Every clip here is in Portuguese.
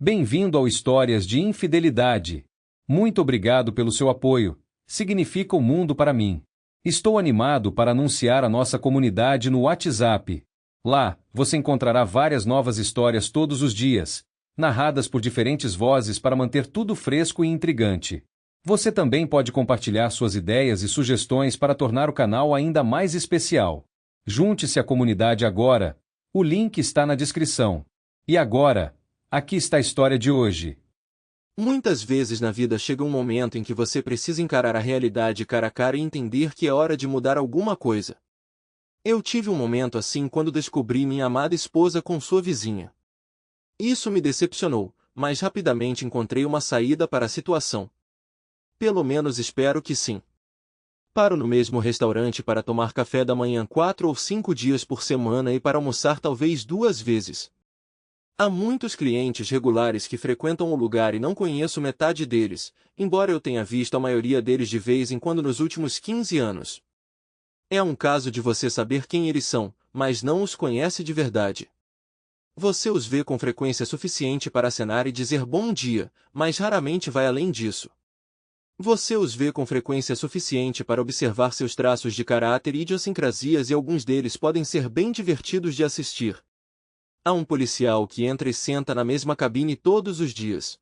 Bem-vindo ao Histórias de Infidelidade. Muito obrigado pelo seu apoio. Significa o mundo para mim. Estou animado para anunciar a nossa comunidade no WhatsApp. Lá, você encontrará várias novas histórias todos os dias, narradas por diferentes vozes para manter tudo fresco e intrigante. Você também pode compartilhar suas ideias e sugestões para tornar o canal ainda mais especial. Junte-se à comunidade agora. O link está na descrição. E agora, aqui está a história de hoje. Muitas vezes na vida chega um momento em que você precisa encarar a realidade cara a cara e entender que é hora de mudar alguma coisa. Eu tive um momento assim quando descobri minha amada esposa com sua vizinha. Isso me decepcionou, mas rapidamente encontrei uma saída para a situação. Pelo menos espero que sim. Paro no mesmo restaurante para tomar café da manhã 4 ou 5 dias por semana e para almoçar talvez 2 vezes. Há muitos clientes regulares que frequentam o lugar e não conheço metade deles, embora eu tenha visto a maioria deles de vez em quando nos últimos 15 anos. É um caso de você saber quem eles são, mas não os conhece de verdade. Você os vê com frequência suficiente para acenar e dizer bom dia, mas raramente vai além disso. Você os vê com frequência suficiente para observar seus traços de caráter e idiosincrasias e alguns deles podem ser bem divertidos de assistir. Há um policial que entra e senta na mesma cabine todos os dias.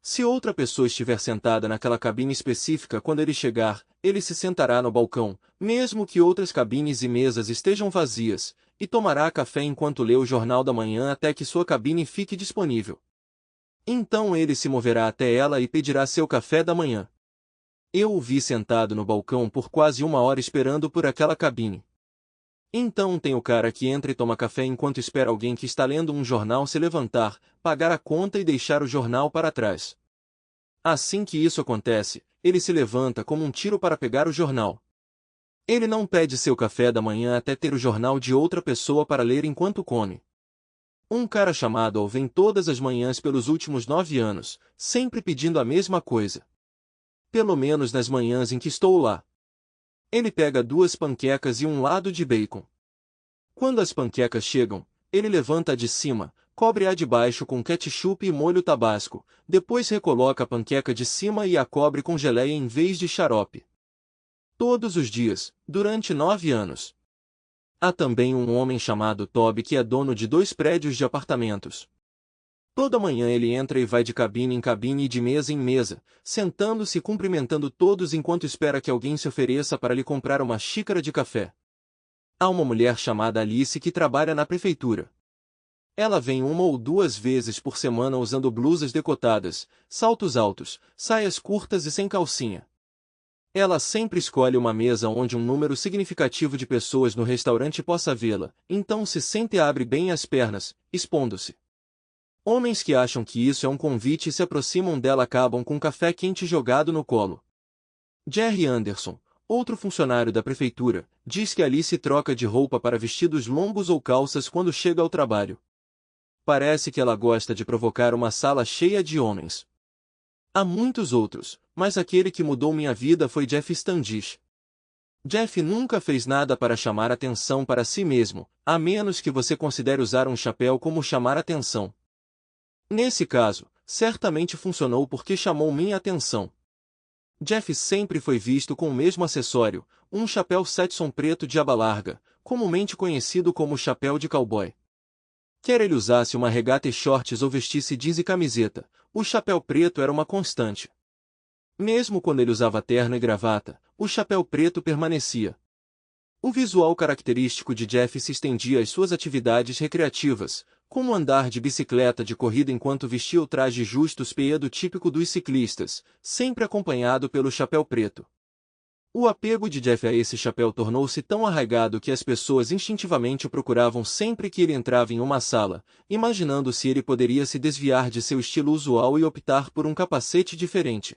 Se outra pessoa estiver sentada naquela cabine específica quando ele chegar, ele se sentará no balcão, mesmo que outras cabines e mesas estejam vazias, e tomará café enquanto lê o jornal da manhã até que sua cabine fique disponível. Então ele se moverá até ela e pedirá seu café da manhã. Eu o vi sentado no balcão por quase 1 hora esperando por aquela cabine. Então tem o cara que entra e toma café enquanto espera alguém que está lendo um jornal se levantar, pagar a conta e deixar o jornal para trás. Assim que isso acontece, ele se levanta como um tiro para pegar o jornal. Ele não pede seu café da manhã até ter o jornal de outra pessoa para ler enquanto come. Um cara chamado Al vem todas as manhãs pelos últimos 9 anos, sempre pedindo a mesma coisa. Pelo menos nas manhãs em que estou lá. Ele pega 2 panquecas e um lado de bacon. Quando as panquecas chegam, ele levanta a de cima, cobre a de baixo com ketchup e molho tabasco, depois recoloca a panqueca de cima e a cobre com geleia em vez de xarope. Todos os dias, durante 9 anos. Há também um homem chamado Toby que é dono de 2 prédios de apartamentos. Toda manhã ele entra e vai de cabine em cabine e de mesa em mesa, sentando-se e cumprimentando todos enquanto espera que alguém se ofereça para lhe comprar uma xícara de café. Há uma mulher chamada Alice que trabalha na prefeitura. Ela vem 1 ou 2 vezes por semana usando blusas decotadas, saltos altos, saias curtas e sem calcinha. Ela sempre escolhe uma mesa onde um número significativo de pessoas no restaurante possa vê-la, então se senta e abre bem as pernas, expondo-se. Homens que acham que isso é um convite e se aproximam dela acabam com café quente jogado no colo. Jerry Anderson, outro funcionário da prefeitura, diz que Alice troca de roupa para vestidos longos ou calças quando chega ao trabalho. Parece que ela gosta de provocar uma sala cheia de homens. Há muitos outros, mas aquele que mudou minha vida foi Jeff Standish. Jeff nunca fez nada para chamar atenção para si mesmo, a menos que você considere usar um chapéu como chamar atenção. Nesse caso, certamente funcionou porque chamou minha atenção. Jeff sempre foi visto com o mesmo acessório, um chapéu Stetson preto de aba larga, comumente conhecido como chapéu de cowboy. Quer ele usasse uma regata e shorts ou vestisse jeans e camiseta, o chapéu preto era uma constante. Mesmo quando ele usava terno e gravata, o chapéu preto permanecia. O visual característico de Jeff se estendia às suas atividades recreativas, como andar de bicicleta de corrida enquanto vestia o traje justus peedo típico dos ciclistas, sempre acompanhado pelo chapéu preto. O apego de Jeff a esse chapéu tornou-se tão arraigado que as pessoas instintivamente o procuravam sempre que ele entrava em uma sala, imaginando se ele poderia se desviar de seu estilo usual e optar por um capacete diferente.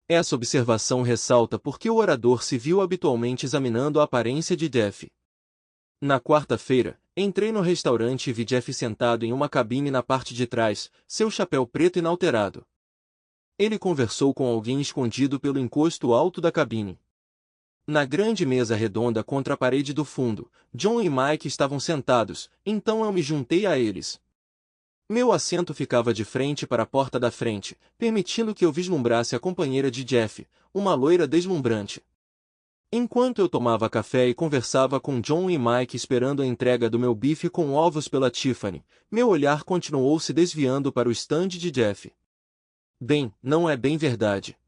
Essa observação ressalta porque o orador se viu habitualmente examinando a aparência de Jeff. Na quarta-feira, entrei no restaurante e vi Jeff sentado em uma cabine na parte de trás, seu chapéu preto inalterado. Ele conversou com alguém escondido pelo encosto alto da cabine. Na grande mesa redonda contra a parede do fundo, John e Mike estavam sentados, então eu me juntei a eles. Meu assento ficava de frente para a porta da frente, permitindo que eu vislumbrasse a companheira de Jeff, uma loira deslumbrante. Enquanto eu tomava café e conversava com John e Mike esperando a entrega do meu bife com ovos pela Tiffany, meu olhar continuou se desviando para o stand de Jeff. Bem, não é bem verdade.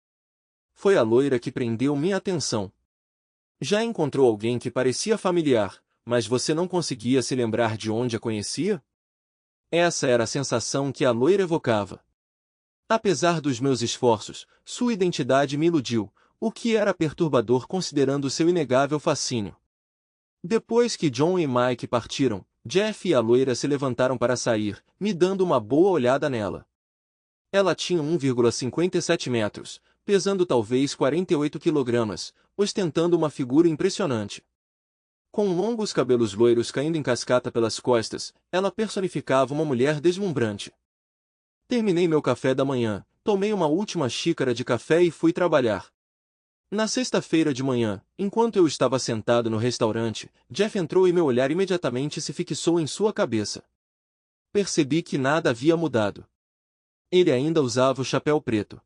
Foi a loira que prendeu minha atenção. Já encontrou alguém que parecia familiar, mas você não conseguia se lembrar de onde a conhecia? Essa era a sensação que a loira evocava. Apesar dos meus esforços, sua identidade me iludiu, o que era perturbador considerando seu inegável fascínio. Depois que John e Mike partiram, Jeff e a loira se levantaram para sair, me dando uma boa olhada nela. Ela tinha 1,57 metros, pesando talvez 48 quilogramas, ostentando uma figura impressionante. Com longos cabelos loiros caindo em cascata pelas costas, ela personificava uma mulher deslumbrante. Terminei meu café da manhã, tomei uma última xícara de café e fui trabalhar. Na sexta-feira de manhã, enquanto eu estava sentado no restaurante, Jeff entrou e meu olhar imediatamente se fixou em sua cabeça. Percebi que nada havia mudado. Ele ainda usava o chapéu preto.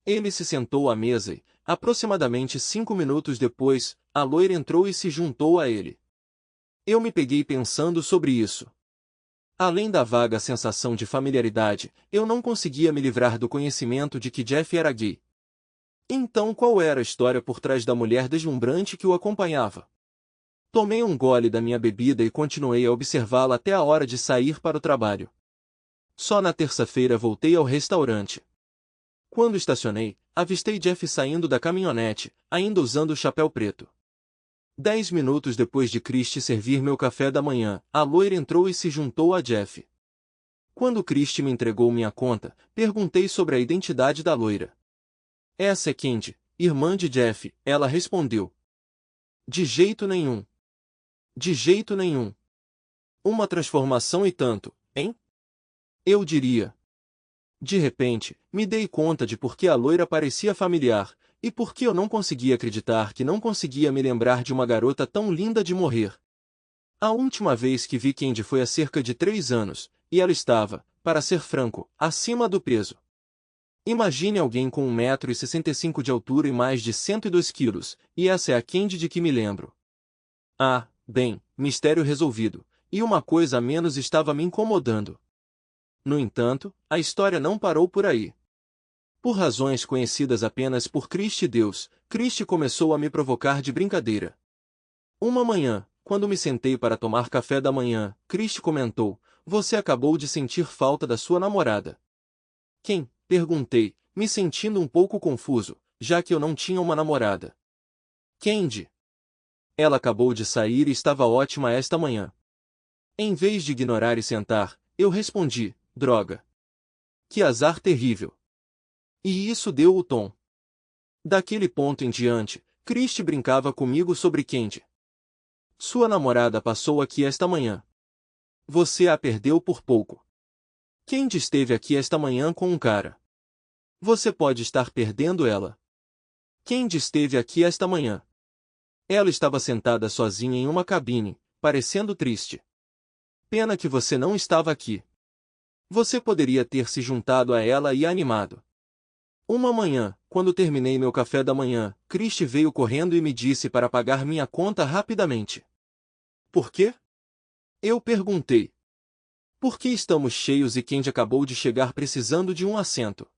Ele se sentou à mesa e, aproximadamente 5 minutos depois, a loira entrou e se juntou a ele. Eu me peguei pensando sobre isso. Além da vaga sensação de familiaridade, eu não conseguia me livrar do conhecimento de que Jeff era gay. Então qual era a história por trás da mulher deslumbrante que o acompanhava? Tomei um gole da minha bebida e continuei a observá-la até a hora de sair para o trabalho. Só na terça-feira voltei ao restaurante. Quando estacionei, avistei Jeff saindo da caminhonete, ainda usando o chapéu preto. 10 minutos depois de Christie servir meu café da manhã, a loira entrou e se juntou a Jeff. Quando Christie me entregou minha conta, perguntei sobre a identidade da loira. Essa é Candy, irmã de Jeff, ela respondeu. De jeito nenhum. De jeito nenhum. Uma transformação e tanto, hein? Eu diria. De repente, me dei conta de por que a loira parecia familiar, e por que eu não conseguia acreditar que não conseguia me lembrar de uma garota tão linda de morrer. A última vez que vi Candy foi há cerca de 3 anos, e ela estava, para ser franco, acima do peso. Imagine alguém com 1,65 m de altura e mais de 102 quilos, e essa é a Candy de que me lembro. Ah, bem, mistério resolvido, e uma coisa a menos estava me incomodando. No entanto, a história não parou por aí. Por razões conhecidas apenas por Christie e Deus, Christie começou a me provocar de brincadeira. Uma manhã, quando me sentei para tomar café da manhã, Christie comentou, você acabou de sentir falta da sua namorada. Quem? Perguntei, me sentindo um pouco confuso, já que eu não tinha uma namorada. Candy. Ela acabou de sair e estava ótima esta manhã. Em vez de ignorar e sentar, eu respondi, droga. Que azar terrível. E isso deu o tom. Daquele ponto em diante, Christie brincava comigo sobre Candy. Sua namorada passou aqui esta manhã. Você a perdeu por pouco. Candy esteve aqui esta manhã com um cara. Você pode estar perdendo ela. Candy esteve aqui esta manhã. Ela estava sentada sozinha em uma cabine, parecendo triste. Pena que você não estava aqui. Você poderia ter se juntado a ela e animado. Uma manhã, quando terminei meu café da manhã, Christie veio correndo e me disse para pagar minha conta rapidamente. Por quê? Eu perguntei. Porque estamos cheios e Candy acabou de chegar precisando de um assento.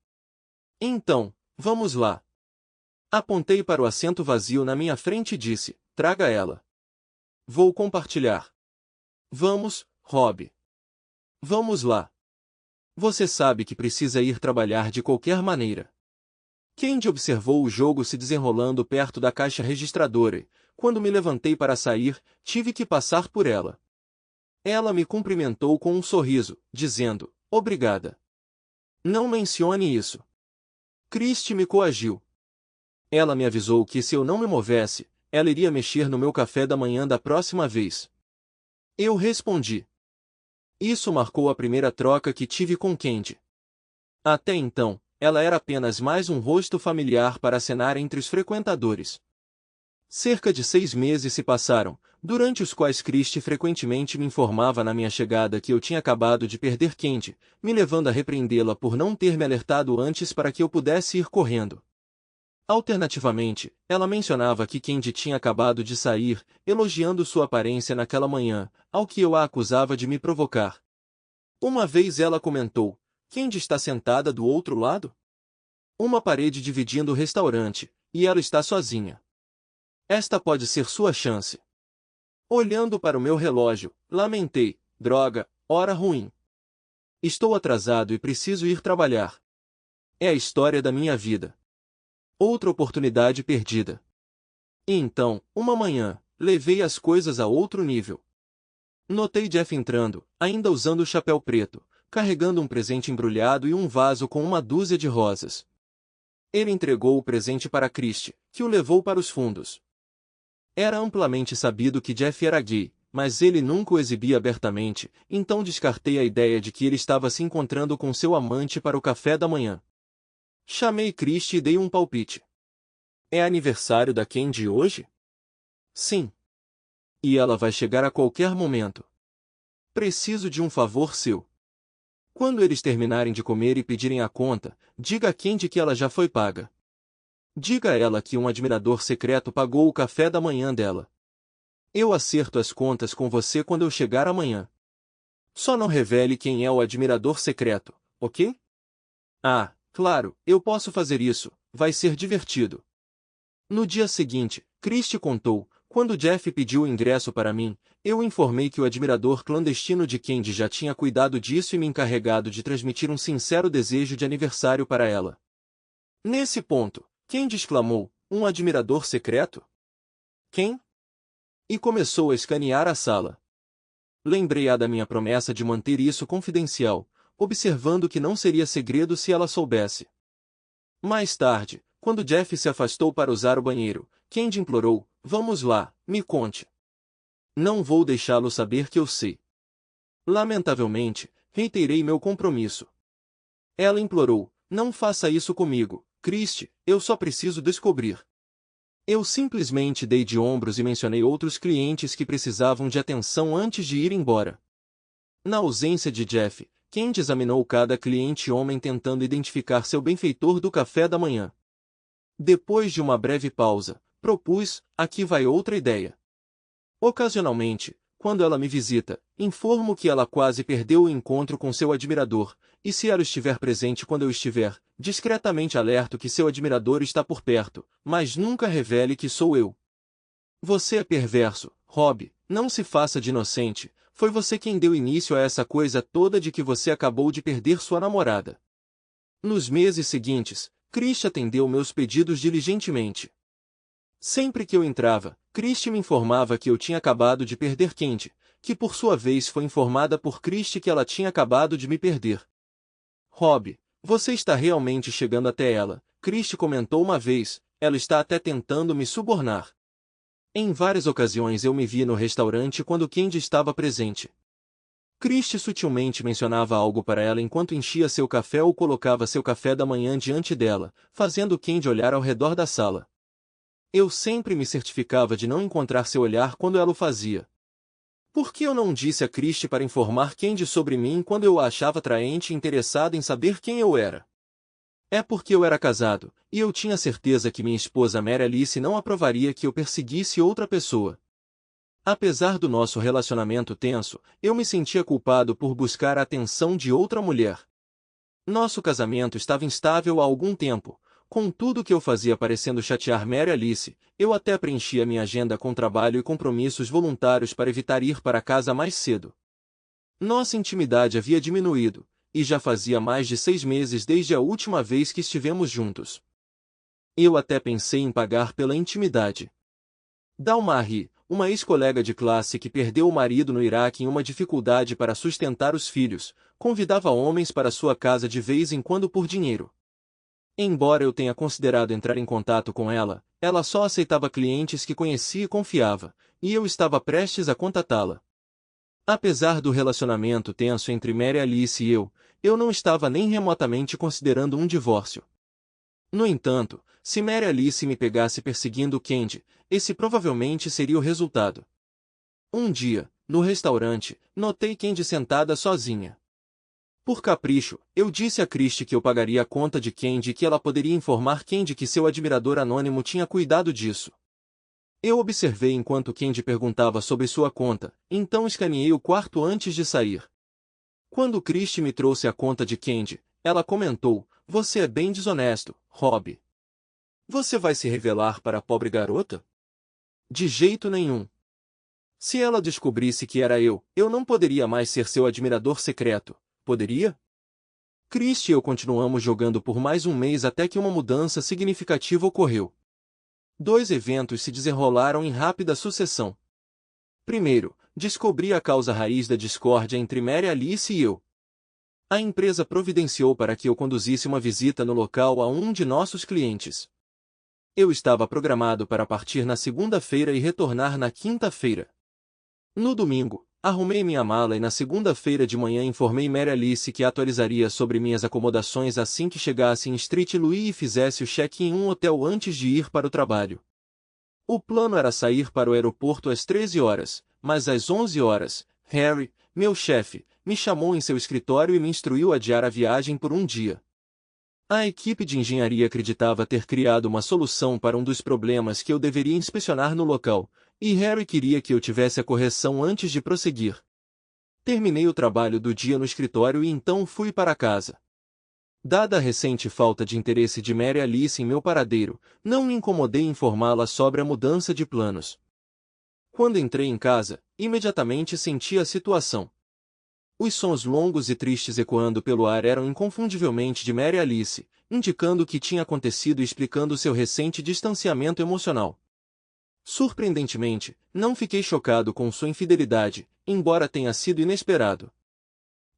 Então, vamos lá. Apontei para o assento vazio na minha frente e disse, traga ela. Vou compartilhar. Vamos, Rob. Vamos lá. Você sabe que precisa ir trabalhar de qualquer maneira. Candy observou o jogo se desenrolando perto da caixa registradora e, quando me levantei para sair, tive que passar por ela. Ela me cumprimentou com um sorriso, dizendo, obrigada. Não mencione isso. Christie me coagiu. Ela me avisou que se eu não me movesse, ela iria mexer no meu café da manhã da próxima vez. Eu respondi. Isso marcou a primeira troca que tive com Candy. Até então, ela era apenas mais um rosto familiar para acenar entre os frequentadores. Cerca de 6 meses se passaram, durante os quais Christie frequentemente me informava na minha chegada que eu tinha acabado de perder Candy, me levando a repreendê-la por não ter me alertado antes para que eu pudesse ir correndo. Alternativamente, ela mencionava que Candy tinha acabado de sair, elogiando sua aparência naquela manhã, ao que eu a acusava de me provocar. Uma vez ela comentou: Candy está sentada do outro lado? Uma parede dividindo o restaurante, e ela está sozinha. Esta pode ser sua chance. Olhando para o meu relógio, lamentei: droga, hora ruim. Estou atrasado e preciso ir trabalhar. É a história da minha vida. Outra oportunidade perdida. E então, uma manhã, levei as coisas a outro nível. Notei Jeff entrando, ainda usando o chapéu preto, carregando um presente embrulhado e um vaso com uma dúzia de rosas. Ele entregou o presente para Christie, que o levou para os fundos. Era amplamente sabido que Jeff era gay, mas ele nunca o exibia abertamente, então descartei a ideia de que ele estava se encontrando com seu amante para o café da manhã. Chamei Christie e dei um palpite. É aniversário da Candy hoje? Sim. E ela vai chegar a qualquer momento. Preciso de um favor seu. Quando eles terminarem de comer e pedirem a conta, diga a Candy que ela já foi paga. Diga a ela que um admirador secreto pagou o café da manhã dela. Eu acerto as contas com você quando eu chegar amanhã. Só não revele quem é o admirador secreto, ok? Ah, claro, eu posso fazer isso, vai ser divertido. No dia seguinte, Christie contou: quando Jeff pediu o ingresso para mim, eu informei que o admirador clandestino de Candy já tinha cuidado disso e me encarregado de transmitir um sincero desejo de aniversário para ela. Nesse ponto, Candy exclamou: um admirador secreto? Quem? E começou a escanear a sala. Lembrei-a da minha promessa de manter isso confidencial, observando que não seria segredo se ela soubesse. Mais tarde, quando Jeff se afastou para usar o banheiro, Candy implorou: vamos lá, me conte. Não vou deixá-lo saber que eu sei. Lamentavelmente, reiterei meu compromisso. Ela implorou: não faça isso comigo, Christie, eu só preciso descobrir. Eu simplesmente dei de ombros e mencionei outros clientes que precisavam de atenção antes de ir embora. Na ausência de Jeff, Candy examinou cada cliente homem tentando identificar seu benfeitor do café da manhã. Depois de uma breve pausa, propus: aqui vai outra ideia. Ocasionalmente, quando ela me visita, informo que ela quase perdeu o encontro com seu admirador, e se ela estiver presente quando eu estiver, discretamente alerto que seu admirador está por perto, mas nunca revele que sou eu. Você é perverso, Rob, não se faça de inocente, foi você quem deu início a essa coisa toda de que você acabou de perder sua namorada. Nos meses seguintes, Christie atendeu meus pedidos diligentemente. Sempre que eu entrava, Christie me informava que eu tinha acabado de perder Candy, que por sua vez foi informada por Christie que ela tinha acabado de me perder. Rob, você está realmente chegando até ela, Christie comentou uma vez, ela está até tentando me subornar. Em várias ocasiões eu me vi no restaurante quando Candy estava presente. Christie sutilmente mencionava algo para ela enquanto enchia seu café ou colocava seu café da manhã diante dela, fazendo Candy olhar ao redor da sala. Eu sempre me certificava de não encontrar seu olhar quando ela o fazia. Por que eu não disse a Christie para informar Candy sobre mim quando eu a achava atraente e interessada em saber quem eu era? É porque eu era casado, e eu tinha certeza que minha esposa Mary Alice não aprovaria que eu perseguisse outra pessoa. Apesar do nosso relacionamento tenso, eu me sentia culpado por buscar a atenção de outra mulher. Nosso casamento estava instável há algum tempo. Com tudo que eu fazia parecendo chatear Mary Alice, eu até preenchia minha agenda com trabalho e compromissos voluntários para evitar ir para casa mais cedo. Nossa intimidade havia diminuído, e já fazia mais de 6 meses desde a última vez que estivemos juntos. Eu até pensei em pagar pela intimidade. Dalmari, uma ex-colega de classe que perdeu o marido no Iraque em uma dificuldade para sustentar os filhos, convidava homens para sua casa de vez em quando por dinheiro. Embora eu tenha considerado entrar em contato com ela, ela só aceitava clientes que conhecia e confiava, e eu estava prestes a contatá-la. Apesar do relacionamento tenso entre Mary Alice e eu não estava nem remotamente considerando um divórcio. No entanto, se Mary Alice me pegasse perseguindo Candy, esse provavelmente seria o resultado. Um dia, no restaurante, notei Candy sentada sozinha. Por capricho, eu disse a Christie que eu pagaria a conta de Candy e que ela poderia informar Candy que seu admirador anônimo tinha cuidado disso. Eu observei enquanto Candy perguntava sobre sua conta, então escaneei o quarto antes de sair. Quando Christie me trouxe a conta de Candy, ela comentou: "Você é bem desonesto, Rob. Você vai se revelar para a pobre garota?" De jeito nenhum. Se ela descobrisse que era eu não poderia mais ser seu admirador secreto, poderia? Christie e eu continuamos jogando por mais um mês até que uma mudança significativa ocorreu. Dois eventos se desenrolaram em rápida sucessão. Primeiro, descobri a causa raiz da discórdia entre Mary Alice e eu. A empresa providenciou para que eu conduzisse uma visita no local a um de nossos clientes. Eu estava programado para partir na segunda-feira e retornar na quinta-feira. No domingo, arrumei minha mala e na segunda-feira de manhã informei Mary Alice que atualizaria sobre minhas acomodações assim que chegasse em Street Louis e fizesse o check-in em um hotel antes de ir para o trabalho. O plano era sair para o aeroporto às 13 horas, mas às 11 horas, Harry, meu chefe, me chamou em seu escritório e me instruiu a adiar a viagem por um dia. A equipe de engenharia acreditava ter criado uma solução para um dos problemas que eu deveria inspecionar no local, e Harry queria que eu tivesse a correção antes de prosseguir. Terminei o trabalho do dia no escritório e então fui para casa. Dada a recente falta de interesse de Mary Alice em meu paradeiro, não me incomodei em informá-la sobre a mudança de planos. Quando entrei em casa, imediatamente senti a situação. Os sons longos e tristes ecoando pelo ar eram inconfundivelmente de Mary Alice, indicando o que tinha acontecido e explicando seu recente distanciamento emocional. Surpreendentemente, não fiquei chocado com sua infidelidade, embora tenha sido inesperado.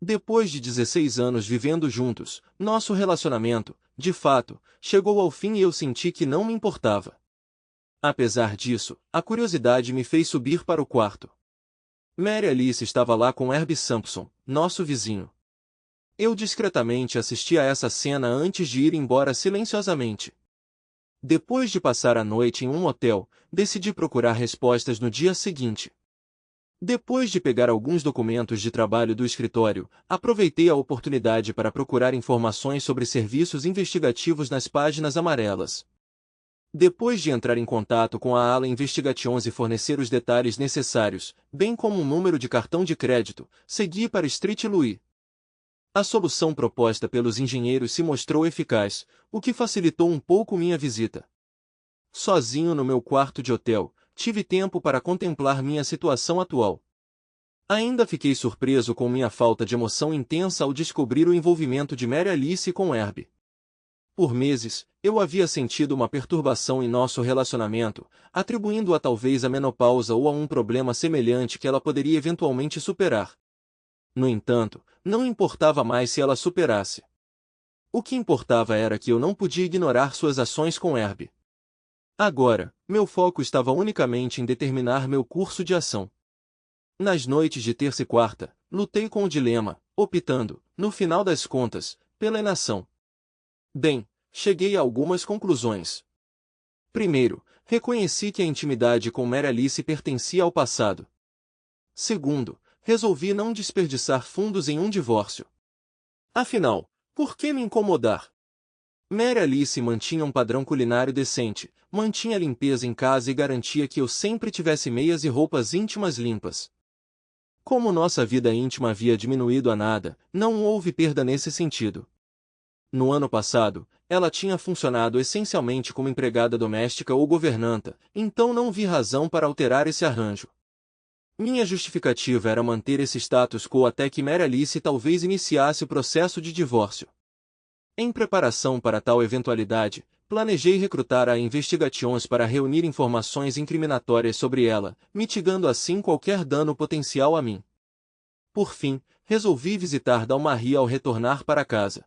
Depois de 16 anos vivendo juntos, nosso relacionamento, de fato, chegou ao fim e eu senti que não me importava. Apesar disso, a curiosidade me fez subir para o quarto. Mary Alice estava lá com Herbie Sampson, nosso vizinho. Eu discretamente assisti a essa cena antes de ir embora silenciosamente. Depois de passar a noite em um hotel, decidi procurar respostas no dia seguinte. Depois de pegar alguns documentos de trabalho do escritório, aproveitei a oportunidade para procurar informações sobre serviços investigativos nas páginas amarelas. Depois de entrar em contato com a ala Investigations e fornecer os detalhes necessários, bem como um número de cartão de crédito, segui para Street Louis. A solução proposta pelos engenheiros se mostrou eficaz, o que facilitou um pouco minha visita. Sozinho no meu quarto de hotel, tive tempo para contemplar minha situação atual. Ainda fiquei surpreso com minha falta de emoção intensa ao descobrir o envolvimento de Mary Alice com Herbie. Por meses, eu havia sentido uma perturbação em nosso relacionamento, atribuindo-a talvez à menopausa ou a um problema semelhante que ela poderia eventualmente superar. No entanto, não importava mais se ela superasse. O que importava era que eu não podia ignorar suas ações com Herbie. Agora, meu foco estava unicamente em determinar meu curso de ação. Nas noites de terça e quarta, lutei com o dilema, optando, no final das contas, pela inação. Bem, cheguei a algumas conclusões. Primeiro, reconheci que a intimidade com Mary Alice pertencia ao passado. Segundo, resolvi não desperdiçar fundos em um divórcio. Afinal, por que me incomodar? Mary Alice mantinha um padrão culinário decente, mantinha a limpeza em casa e garantia que eu sempre tivesse meias e roupas íntimas limpas. Como nossa vida íntima havia diminuído a nada, não houve perda nesse sentido. No ano passado, ela tinha funcionado essencialmente como empregada doméstica ou governanta, então não vi razão para alterar esse arranjo. Minha justificativa era manter esse status quo até que Mary Alice talvez iniciasse o processo de divórcio. Em preparação para tal eventualidade, planejei recrutar a Investigations para reunir informações incriminatórias sobre ela, mitigando assim qualquer dano potencial a mim. Por fim, resolvi visitar Dalmarie ao retornar para casa.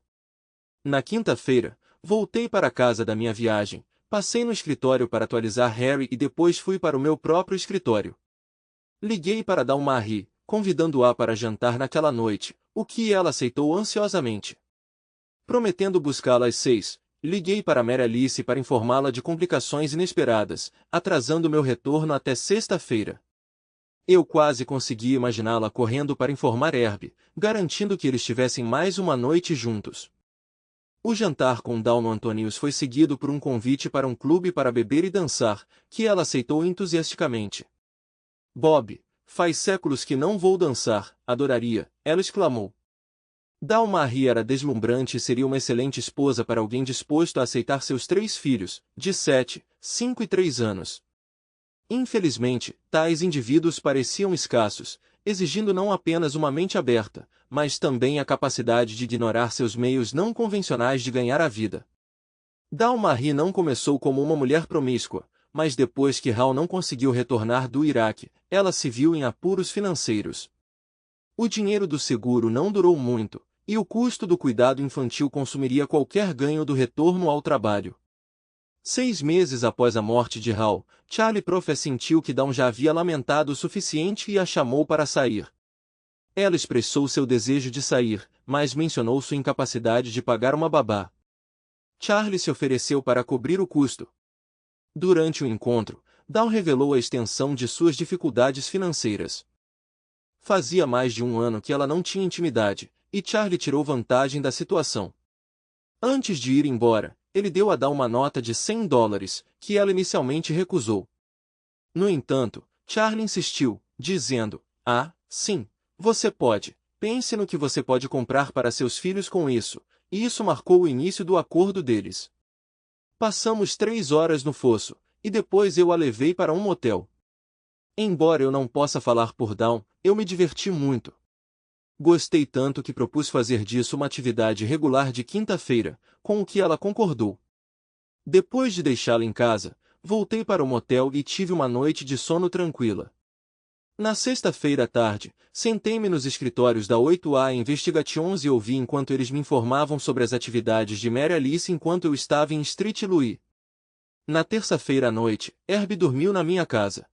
Na quinta-feira, voltei para a casa da minha viagem, passei no escritório para atualizar Harry e depois fui para o meu próprio escritório. Liguei para Dalmarie, convidando-a para jantar naquela noite, o que ela aceitou ansiosamente. Prometendo buscá-la às 6, liguei para Mary Alice para informá-la de complicações inesperadas, atrasando meu retorno até sexta-feira. Eu quase consegui imaginá-la correndo para informar Herb, garantindo que eles tivessem mais uma noite juntos. O jantar com Dawn Antonius foi seguido por um convite para um clube para beber e dançar, que ela aceitou entusiasticamente. Bob, faz séculos que não vou dançar, adoraria, ela exclamou. Dawn Marie era deslumbrante e seria uma excelente esposa para alguém disposto a aceitar seus 3 filhos, de 7, 5 e 3 anos. Infelizmente, tais indivíduos pareciam escassos, exigindo não apenas uma mente aberta, mas também a capacidade de ignorar seus meios não convencionais de ganhar a vida. Dawn Marie não começou como uma mulher promíscua, mas depois que Hal não conseguiu retornar do Iraque, ela se viu em apuros financeiros. O dinheiro do seguro não durou muito, e o custo do cuidado infantil consumiria qualquer ganho do retorno ao trabalho. 6 meses após a morte de Hal, Charlie Prof sentiu que Dawn já havia lamentado o suficiente e a chamou para sair. Ela expressou seu desejo de sair, mas mencionou sua incapacidade de pagar uma babá. Charlie se ofereceu para cobrir o custo. Durante o encontro, Dawn revelou a extensão de suas dificuldades financeiras. Fazia mais de 1 ano que ela não tinha intimidade, e Charlie tirou vantagem da situação. Antes de ir embora, ele deu a Dawn uma nota de $100, que ela inicialmente recusou. No entanto, Charlie insistiu, dizendo, sim, você pode, pense no que você pode comprar para seus filhos com isso, e isso marcou o início do acordo deles. Passamos 3 horas no fosso, e depois eu a levei para um motel. Embora eu não possa falar por Dawn, eu me diverti muito. Gostei tanto que propus fazer disso uma atividade regular de quinta-feira, com o que ela concordou. Depois de deixá-la em casa, voltei para o motel e tive uma noite de sono tranquila. Na sexta-feira à tarde, sentei-me nos escritórios da 8A Investigations e ouvi enquanto eles me informavam sobre as atividades de Mary Alice enquanto eu estava em Street Louis. Na terça-feira à noite, Herb dormiu na minha casa.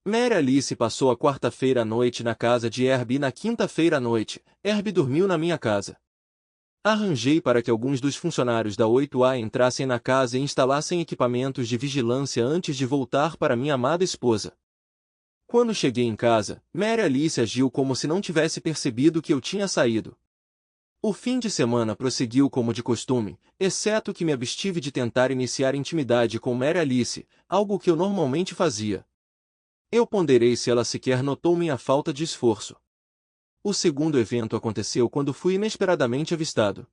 Mary Alice passou a quarta-feira à noite na casa de Herb e na quinta-feira à noite, Herb dormiu na minha casa. Arranjei para que alguns dos funcionários da 8A entrassem na casa e instalassem equipamentos de vigilância antes de voltar para minha amada esposa. Quando cheguei em casa, Mary Alice agiu como se não tivesse percebido que eu tinha saído. O fim de semana prosseguiu como de costume, exceto que me abstive de tentar iniciar intimidade com Mary Alice, algo que eu normalmente fazia. Eu ponderei se ela sequer notou minha falta de esforço. O segundo evento aconteceu quando fui inesperadamente avistado.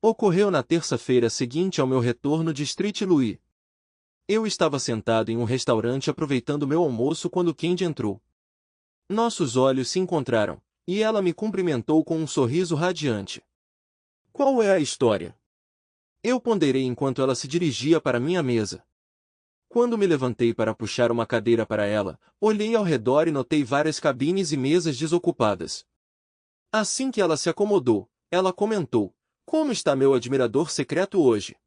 Ocorreu na terça-feira seguinte ao meu retorno de Street Louis. Eu estava sentado em um restaurante aproveitando meu almoço quando Candy entrou. Nossos olhos se encontraram, e ela me cumprimentou com um sorriso radiante. Qual é a história? Eu ponderei enquanto ela se dirigia para minha mesa. Quando me levantei para puxar uma cadeira para ela, olhei ao redor e notei várias cabines e mesas desocupadas. Assim que ela se acomodou, ela comentou, como está meu admirador secreto hoje?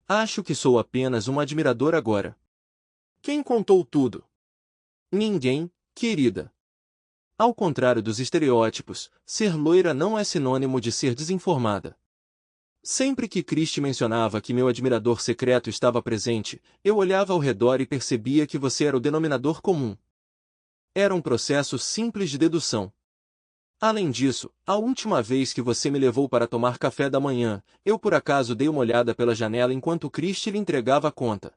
Acho que sou apenas um admirador agora. Quem contou tudo? Ninguém, querida. Ao contrário dos estereótipos, ser loira não é sinônimo de ser desinformada. Sempre que Christie mencionava que meu admirador secreto estava presente, eu olhava ao redor e percebia que você era o denominador comum. Era um processo simples de dedução. Além disso, a última vez que você me levou para tomar café da manhã, eu por acaso dei uma olhada pela janela enquanto Christie lhe entregava a conta.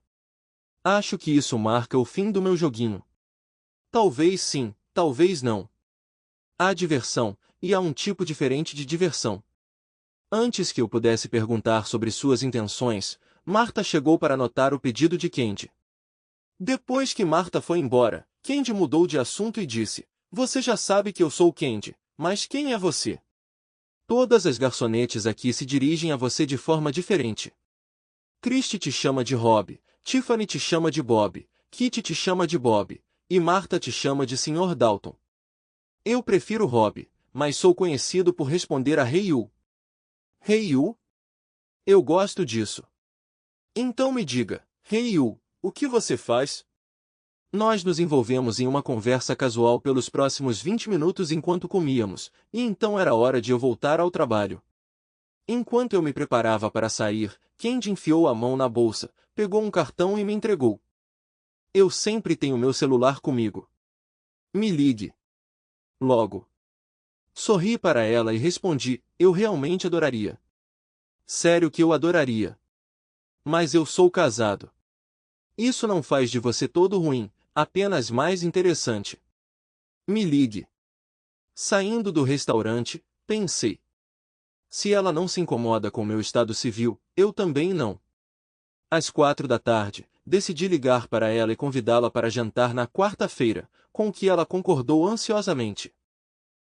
Acho que isso marca o fim do meu joguinho. Talvez sim, talvez não. Há diversão, e há um tipo diferente de diversão. Antes que eu pudesse perguntar sobre suas intenções, Marta chegou para anotar o pedido de Candy. Depois que Marta foi embora, Candy mudou de assunto e disse, você já sabe que eu sou Candy, mas quem é você? Todas as garçonetes aqui se dirigem a você de forma diferente. Christie te chama de Rob, Tiffany te chama de Bob, Kitty te chama de Bob, e Marta te chama de Sr. Dalton. Eu prefiro Rob, mas sou conhecido por responder a Hey You. Hey You? Eu gosto disso. Então me diga, Hey You, o que você faz? Nós nos envolvemos em uma conversa casual pelos próximos 20 minutos enquanto comíamos, e então era hora de eu voltar ao trabalho. Enquanto eu me preparava para sair, Candy enfiou a mão na bolsa, pegou um cartão e me entregou. Eu sempre tenho meu celular comigo. Me ligue. Logo. Sorri para ela e respondi, eu realmente adoraria. Sério que eu adoraria. Mas eu sou casado. Isso não faz de você todo ruim, apenas mais interessante. Me ligue. Saindo do restaurante, pensei. Se ela não se incomoda com meu estado civil, eu também não. Às 4 da tarde, decidi ligar para ela e convidá-la para jantar na quarta-feira, com o que ela concordou ansiosamente.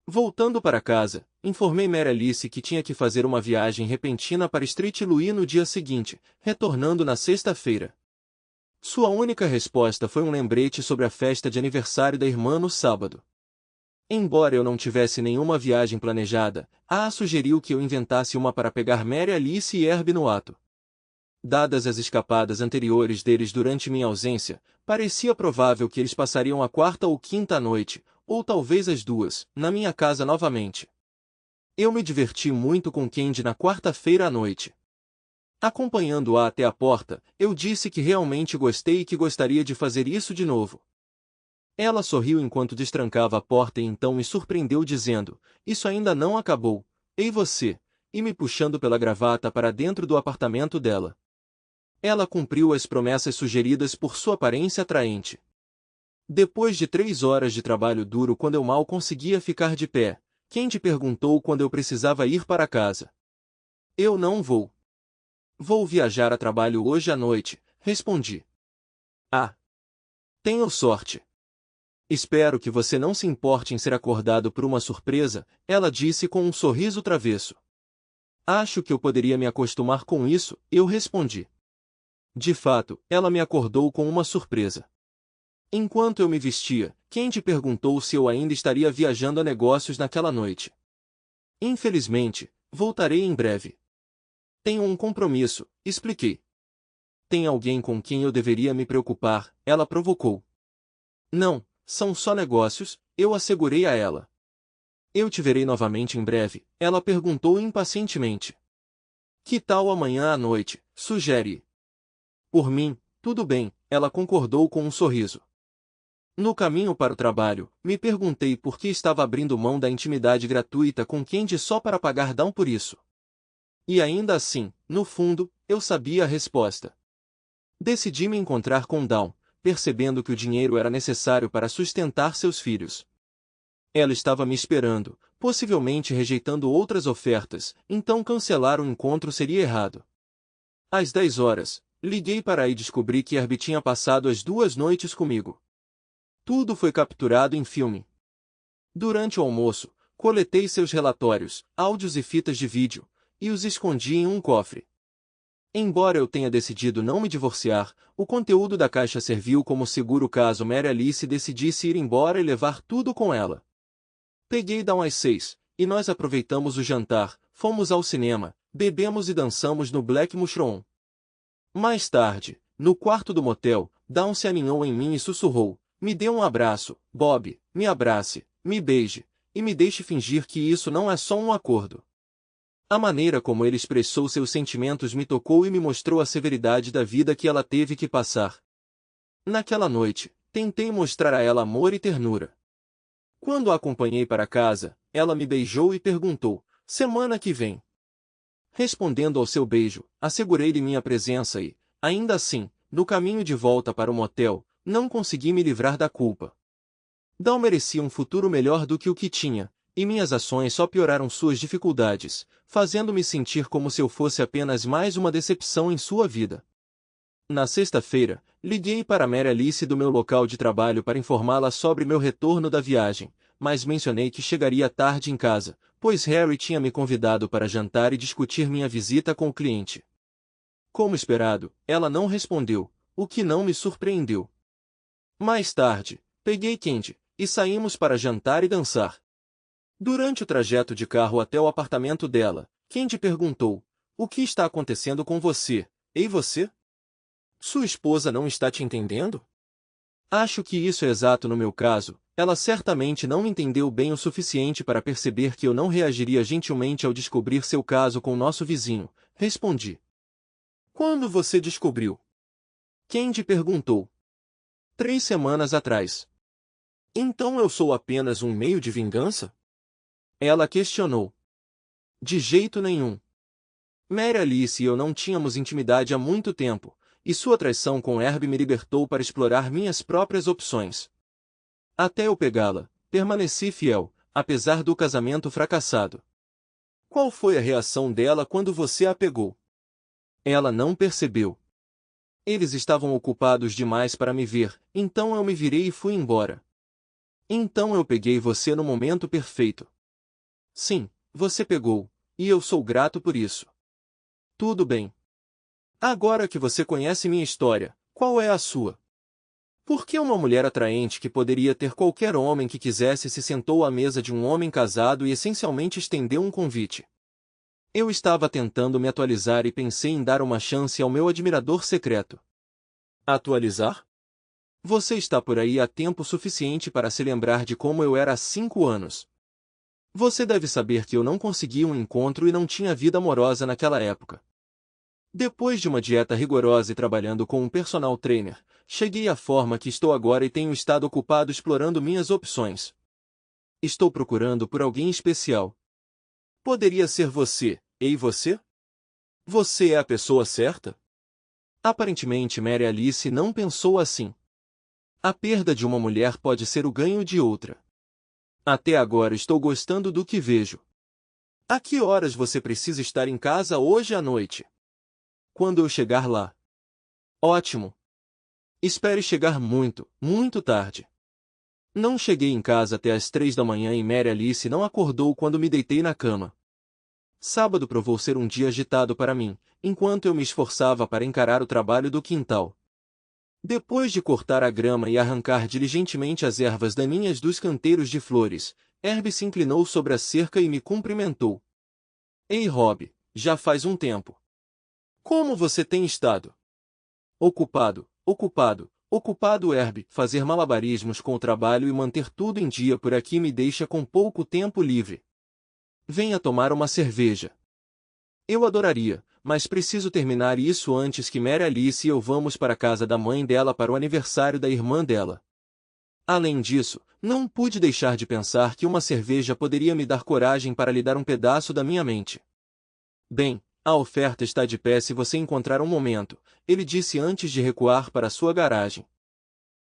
Voltando para casa, informei Mary Alice que tinha que fazer uma viagem repentina para Street Louis no dia seguinte, retornando na sexta-feira. Sua única resposta foi um lembrete sobre a festa de aniversário da irmã no sábado. Embora eu não tivesse nenhuma viagem planejada, a sugeriu que eu inventasse uma para pegar Mary Alice e Herb no ato. Dadas as escapadas anteriores deles durante minha ausência, parecia provável que eles passariam a quarta ou quinta noite, ou talvez as duas, na minha casa novamente. Eu me diverti muito com Candy na quarta-feira à noite. Acompanhando-a até a porta, eu disse que realmente gostei e que gostaria de fazer isso de novo. Ela sorriu enquanto destrancava a porta e então me surpreendeu dizendo, isso ainda não acabou, ei você, e me puxando pela gravata para dentro do apartamento dela. Ela cumpriu as promessas sugeridas por sua aparência atraente. Depois de 3 horas de trabalho duro quando eu mal conseguia ficar de pé, Candy perguntou quando eu precisava ir para casa. Eu não vou. Vou viajar a trabalho hoje à noite, respondi. Ah! Tenho sorte. Espero que você não se importe em ser acordado por uma surpresa, ela disse com um sorriso travesso. Acho que eu poderia me acostumar com isso, eu respondi. De fato, ela me acordou com uma surpresa. Enquanto eu me vestia, Candy perguntou se eu ainda estaria viajando a negócios naquela noite. Infelizmente, voltarei em breve. Tenho um compromisso, expliquei. Tem alguém com quem eu deveria me preocupar, ela provocou. Não, são só negócios, eu assegurei a ela. Eu te verei novamente em breve, ela perguntou impacientemente. Que tal amanhã à noite, sugere. Por mim, tudo bem, ela concordou com um sorriso. No caminho para o trabalho, me perguntei por que estava abrindo mão da intimidade gratuita com Candy só para pagar down por isso. E ainda assim, no fundo, eu sabia a resposta. Decidi me encontrar com Dawn, percebendo que o dinheiro era necessário para sustentar seus filhos. Ela estava me esperando, possivelmente rejeitando outras ofertas, então cancelar o encontro seria errado. Às 10 horas, liguei para aí e descobri que Herbie tinha passado as 2 noites comigo. Tudo foi capturado em filme. Durante o almoço, coletei seus relatórios, áudios e fitas de vídeo, e os escondi em um cofre. Embora eu tenha decidido não me divorciar, o conteúdo da caixa serviu como seguro caso Mary Alice decidisse ir embora e levar tudo com ela. Peguei Dawn às 6, e nós aproveitamos o jantar, fomos ao cinema, bebemos e dançamos no Black Mushroom. Mais tarde, no quarto do motel, Dawn se aninhou em mim e sussurrou, me dê um abraço, Bob, me abrace, me beije, e me deixe fingir que isso não é só um acordo. A maneira como ele expressou seus sentimentos me tocou e me mostrou a severidade da vida que ela teve que passar. Naquela noite, tentei mostrar a ela amor e ternura. Quando a acompanhei para casa, ela me beijou e perguntou, semana que vem? Respondendo ao seu beijo, assegurei-lhe minha presença e, ainda assim, no caminho de volta para o motel, não consegui me livrar da culpa. Dawn merecia um futuro melhor do que o que tinha, e minhas ações só pioraram suas dificuldades, fazendo-me sentir como se eu fosse apenas mais uma decepção em sua vida. Na sexta-feira, liguei para Mary Alice do meu local de trabalho para informá-la sobre meu retorno da viagem, mas mencionei que chegaria tarde em casa, pois Harry tinha me convidado para jantar e discutir minha visita com o cliente. Como esperado, ela não respondeu, o que não me surpreendeu. Mais tarde, peguei Candy, e saímos para jantar e dançar. Durante o trajeto de carro até o apartamento dela, Candy perguntou, o que está acontecendo com você, ei você? Sua esposa não está te entendendo? Acho que isso é exato no meu caso, ela certamente não me entendeu bem o suficiente para perceber que eu não reagiria gentilmente ao descobrir seu caso com nosso vizinho, respondi. Quando você descobriu? Candy perguntou. 3 semanas atrás. Então eu sou apenas um meio de vingança? Ela questionou. De jeito nenhum. Mary Alice e eu não tínhamos intimidade há muito tempo, e sua traição com Herb me libertou para explorar minhas próprias opções. Até eu pegá-la, permaneci fiel, apesar do casamento fracassado. Qual foi a reação dela quando você a pegou? Ela não percebeu. Eles estavam ocupados demais para me ver, então eu me virei e fui embora. Então eu peguei você no momento perfeito. Sim, você pegou, e eu sou grato por isso. Tudo bem. Agora que você conhece minha história, qual é a sua? Por que uma mulher atraente que poderia ter qualquer homem que quisesse se sentou à mesa de um homem casado e essencialmente estendeu um convite? Eu estava tentando me atualizar e pensei em dar uma chance ao meu admirador secreto. Atualizar? Você está por aí há tempo suficiente para se lembrar de como eu era há 5 anos. Você deve saber que eu não consegui um encontro e não tinha vida amorosa naquela época. Depois de uma dieta rigorosa e trabalhando com um personal trainer, cheguei à forma que estou agora e tenho estado ocupado explorando minhas opções. Estou procurando por alguém especial. Poderia ser você, e você? Você é a pessoa certa? Aparentemente Mary Alice não pensou assim. A perda de uma mulher pode ser o ganho de outra. Até agora estou gostando do que vejo. A que horas você precisa estar em casa hoje à noite? Quando eu chegar lá. Ótimo. Espere chegar muito, muito tarde. Não cheguei em casa até às 3 da manhã e Mary Alice não acordou quando me deitei na cama. Sábado provou ser um dia agitado para mim, enquanto eu me esforçava para encarar o trabalho do quintal. Depois de cortar a grama e arrancar diligentemente as ervas daninhas dos canteiros de flores, Herb se inclinou sobre a cerca e me cumprimentou. Ei, Rob, já faz um tempo. Como você tem estado? Ocupado, ocupado, ocupado, Herb. Fazer malabarismos com o trabalho e manter tudo em dia por aqui me deixa com pouco tempo livre. Venha tomar uma cerveja. Eu adoraria, mas preciso terminar isso antes que Mary Alice e eu vamos para a casa da mãe dela para o aniversário da irmã dela. Além disso, não pude deixar de pensar que uma cerveja poderia me dar coragem para lhe dar um pedaço da minha mente. Bem, a oferta está de pé se você encontrar um momento, ele disse antes de recuar para sua garagem.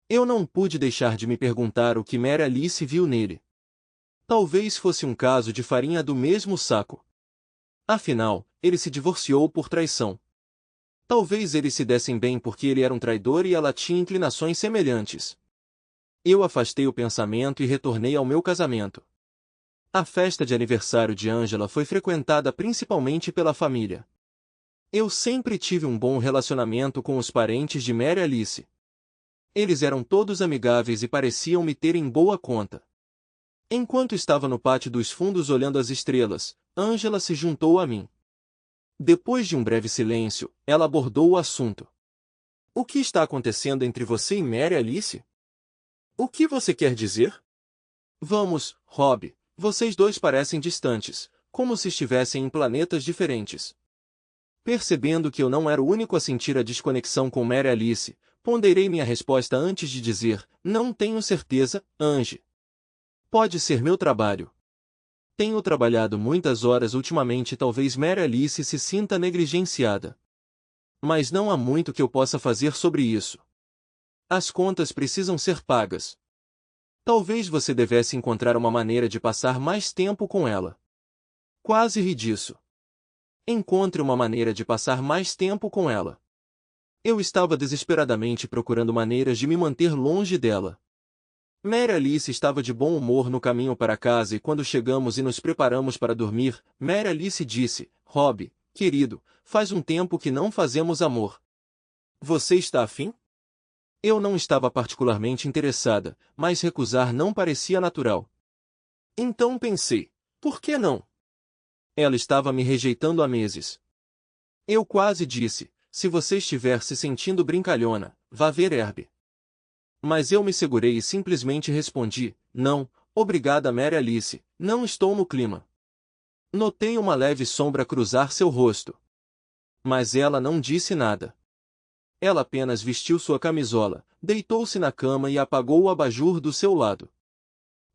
Eu não pude deixar de me perguntar o que Mary Alice viu nele. Talvez fosse um caso de farinha do mesmo saco. Afinal, ele se divorciou por traição. Talvez eles se dessem bem porque ele era um traidor e ela tinha inclinações semelhantes. Eu afastei o pensamento e retornei ao meu casamento. A festa de aniversário de Angela foi frequentada principalmente pela família. Eu sempre tive um bom relacionamento com os parentes de Mary Alice. Eles eram todos amigáveis e pareciam me ter em boa conta. Enquanto estava no pátio dos fundos olhando as estrelas, Angela se juntou a mim. Depois de um breve silêncio, ela abordou o assunto. O que está acontecendo entre você e Mary Alice? O que você quer dizer? Vamos, Rob, vocês dois parecem distantes, como se estivessem em planetas diferentes. Percebendo que eu não era o único a sentir a desconexão com Mary Alice, ponderei minha resposta antes de dizer, não tenho certeza, Ange. Pode ser meu trabalho. Tenho trabalhado muitas horas ultimamente e talvez Mary Alice se sinta negligenciada. Mas não há muito que eu possa fazer sobre isso. As contas precisam ser pagas. Talvez você devesse encontrar uma maneira de passar mais tempo com ela. Quase ri disso. Encontre uma maneira de passar mais tempo com ela. Eu estava desesperadamente procurando maneiras de me manter longe dela. Mary Alice estava de bom humor no caminho para casa e quando chegamos e nos preparamos para dormir, Mary Alice disse, Rob, querido, faz um tempo que não fazemos amor. Você está afim? Eu não estava particularmente interessada, mas recusar não parecia natural. Então pensei, por que não? Ela estava me rejeitando há meses. Eu quase disse, se você estiver se sentindo brincalhona, vá ver Herb. Mas eu me segurei e simplesmente respondi, não, obrigada Mary Alice, não estou no clima. Notei uma leve sombra cruzar seu rosto. Mas ela não disse nada. Ela apenas vestiu sua camisola, deitou-se na cama e apagou o abajur do seu lado.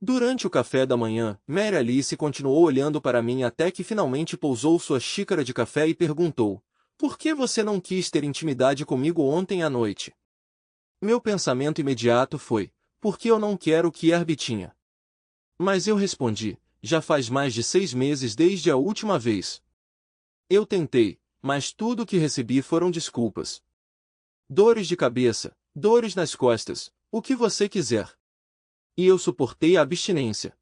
Durante o café da manhã, Mary Alice continuou olhando para mim até que finalmente pousou sua xícara de café e perguntou: "Por que você não quis ter intimidade comigo ontem à noite?" Meu pensamento imediato foi: porque eu não quero o que Herbie tinha. Mas eu respondi: já faz mais de 6 meses desde a última vez. Eu tentei, mas tudo o que recebi foram desculpas. Dores de cabeça, dores nas costas, o que você quiser. E eu suportei a abstinência.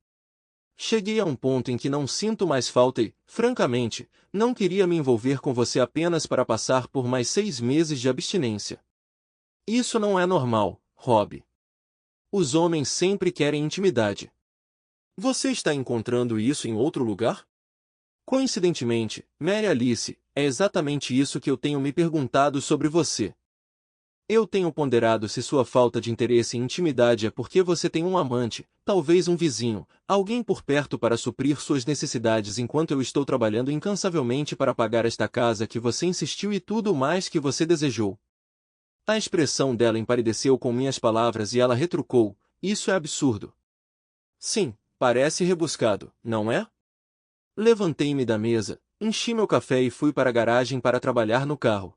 Cheguei a um ponto em que não sinto mais falta e, francamente, não queria me envolver com você apenas para passar por mais 6 meses de abstinência. Isso não é normal, Rob. Os homens sempre querem intimidade. Você está encontrando isso em outro lugar? Coincidentemente, Mary Alice, é exatamente isso que eu tenho me perguntado sobre você. Eu tenho ponderado se sua falta de interesse em intimidade é porque você tem um amante, talvez um vizinho, alguém por perto para suprir suas necessidades enquanto eu estou trabalhando incansavelmente para pagar esta casa que você insistiu e tudo mais que você desejou. A expressão dela empalideceu com minhas palavras e ela retrucou: isso é absurdo. Sim, parece rebuscado, não é? Levantei-me da mesa, enchi meu café e fui para a garagem para trabalhar no carro.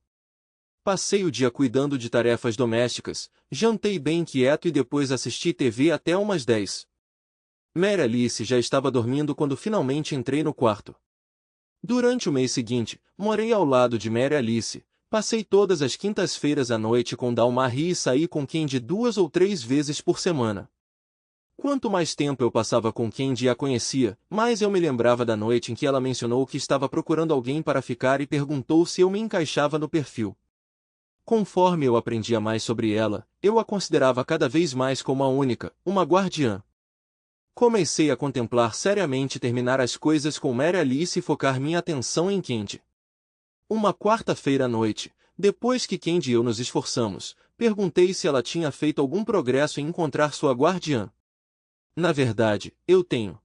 Passei o dia cuidando de tarefas domésticas, jantei bem quieto e depois assisti TV até umas 10. Mary Alice já estava dormindo quando finalmente entrei no quarto. Durante o mês seguinte, morei ao lado de Mary Alice, passei todas as quintas-feiras à noite com Dalmarie e saí com Candy 2 ou 3 vezes por semana. Quanto mais tempo eu passava com Candy e a conhecia, mais eu me lembrava da noite em que ela mencionou que estava procurando alguém para ficar e perguntou se eu me encaixava no perfil. Conforme eu aprendia mais sobre ela, eu a considerava cada vez mais como a única, uma guardiã. Comecei a contemplar seriamente terminar as coisas com Mary Alice e focar minha atenção em Candy. Uma quarta-feira à noite, depois que Candy e eu nos esforçamos, perguntei se ela tinha feito algum progresso em encontrar sua guardiã. Na verdade, eu tenho.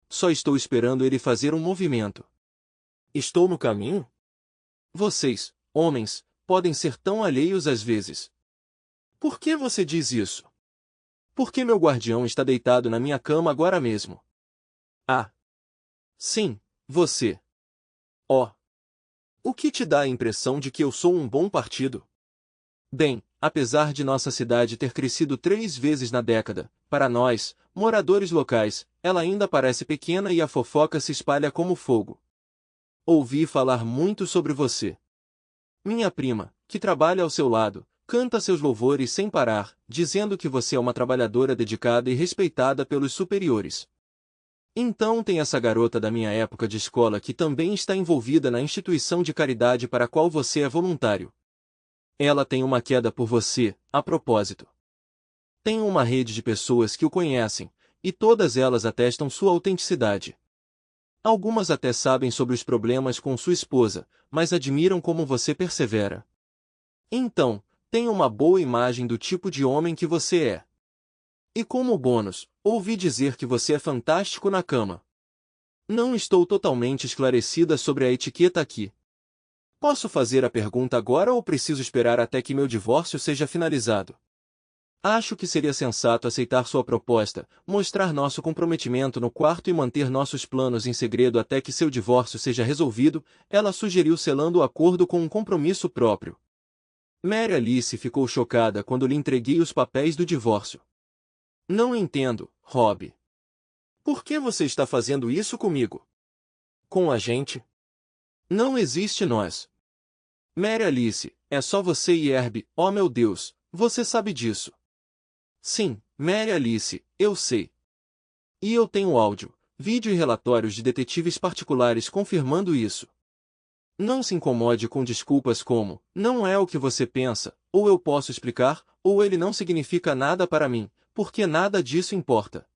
Só estou esperando ele fazer um movimento. Estou no caminho? Vocês, homens, podem ser tão alheios às vezes. Por que você diz isso? Porque meu guardião está deitado na minha cama agora mesmo. Ah. Sim, você. Oh. O que te dá a impressão de que eu sou um bom partido? Bem, apesar de nossa cidade ter crescido 3 vezes na década, para nós, moradores locais, ela ainda parece pequena e a fofoca se espalha como fogo. Ouvi falar muito sobre você. Minha prima, que trabalha ao seu lado, canta seus louvores sem parar, dizendo que você é uma trabalhadora dedicada e respeitada pelos superiores. Então tem essa garota da minha época de escola que também está envolvida na instituição de caridade para a qual você é voluntário. Ela tem uma queda por você, a propósito. Tem uma rede de pessoas que o conhecem, e todas elas atestam sua autenticidade. Algumas até sabem sobre os problemas com sua esposa, mas admiram como você persevera. Então, tem uma boa imagem do tipo de homem que você é. E como bônus, ouvi dizer que você é fantástico na cama. Não estou totalmente esclarecida sobre a etiqueta aqui. Posso fazer a pergunta agora ou preciso esperar até que meu divórcio seja finalizado? Acho que seria sensato aceitar sua proposta, mostrar nosso comprometimento no quarto e manter nossos planos em segredo até que seu divórcio seja resolvido, ela sugeriu selando o acordo com um compromisso próprio. Mary Alice ficou chocada quando lhe entreguei os papéis do divórcio. Não entendo, Rob. Por que você está fazendo isso comigo? Com a gente? Não existe nós. Mary Alice, é só você e Herbie, oh meu Deus, você sabe disso. Sim, Mary Alice, eu sei. E eu tenho áudio, vídeo e relatórios de detetives particulares confirmando isso. Não se incomode com desculpas como, não é o que você pensa, ou eu posso explicar, ou ele não significa nada para mim, porque nada disso importa.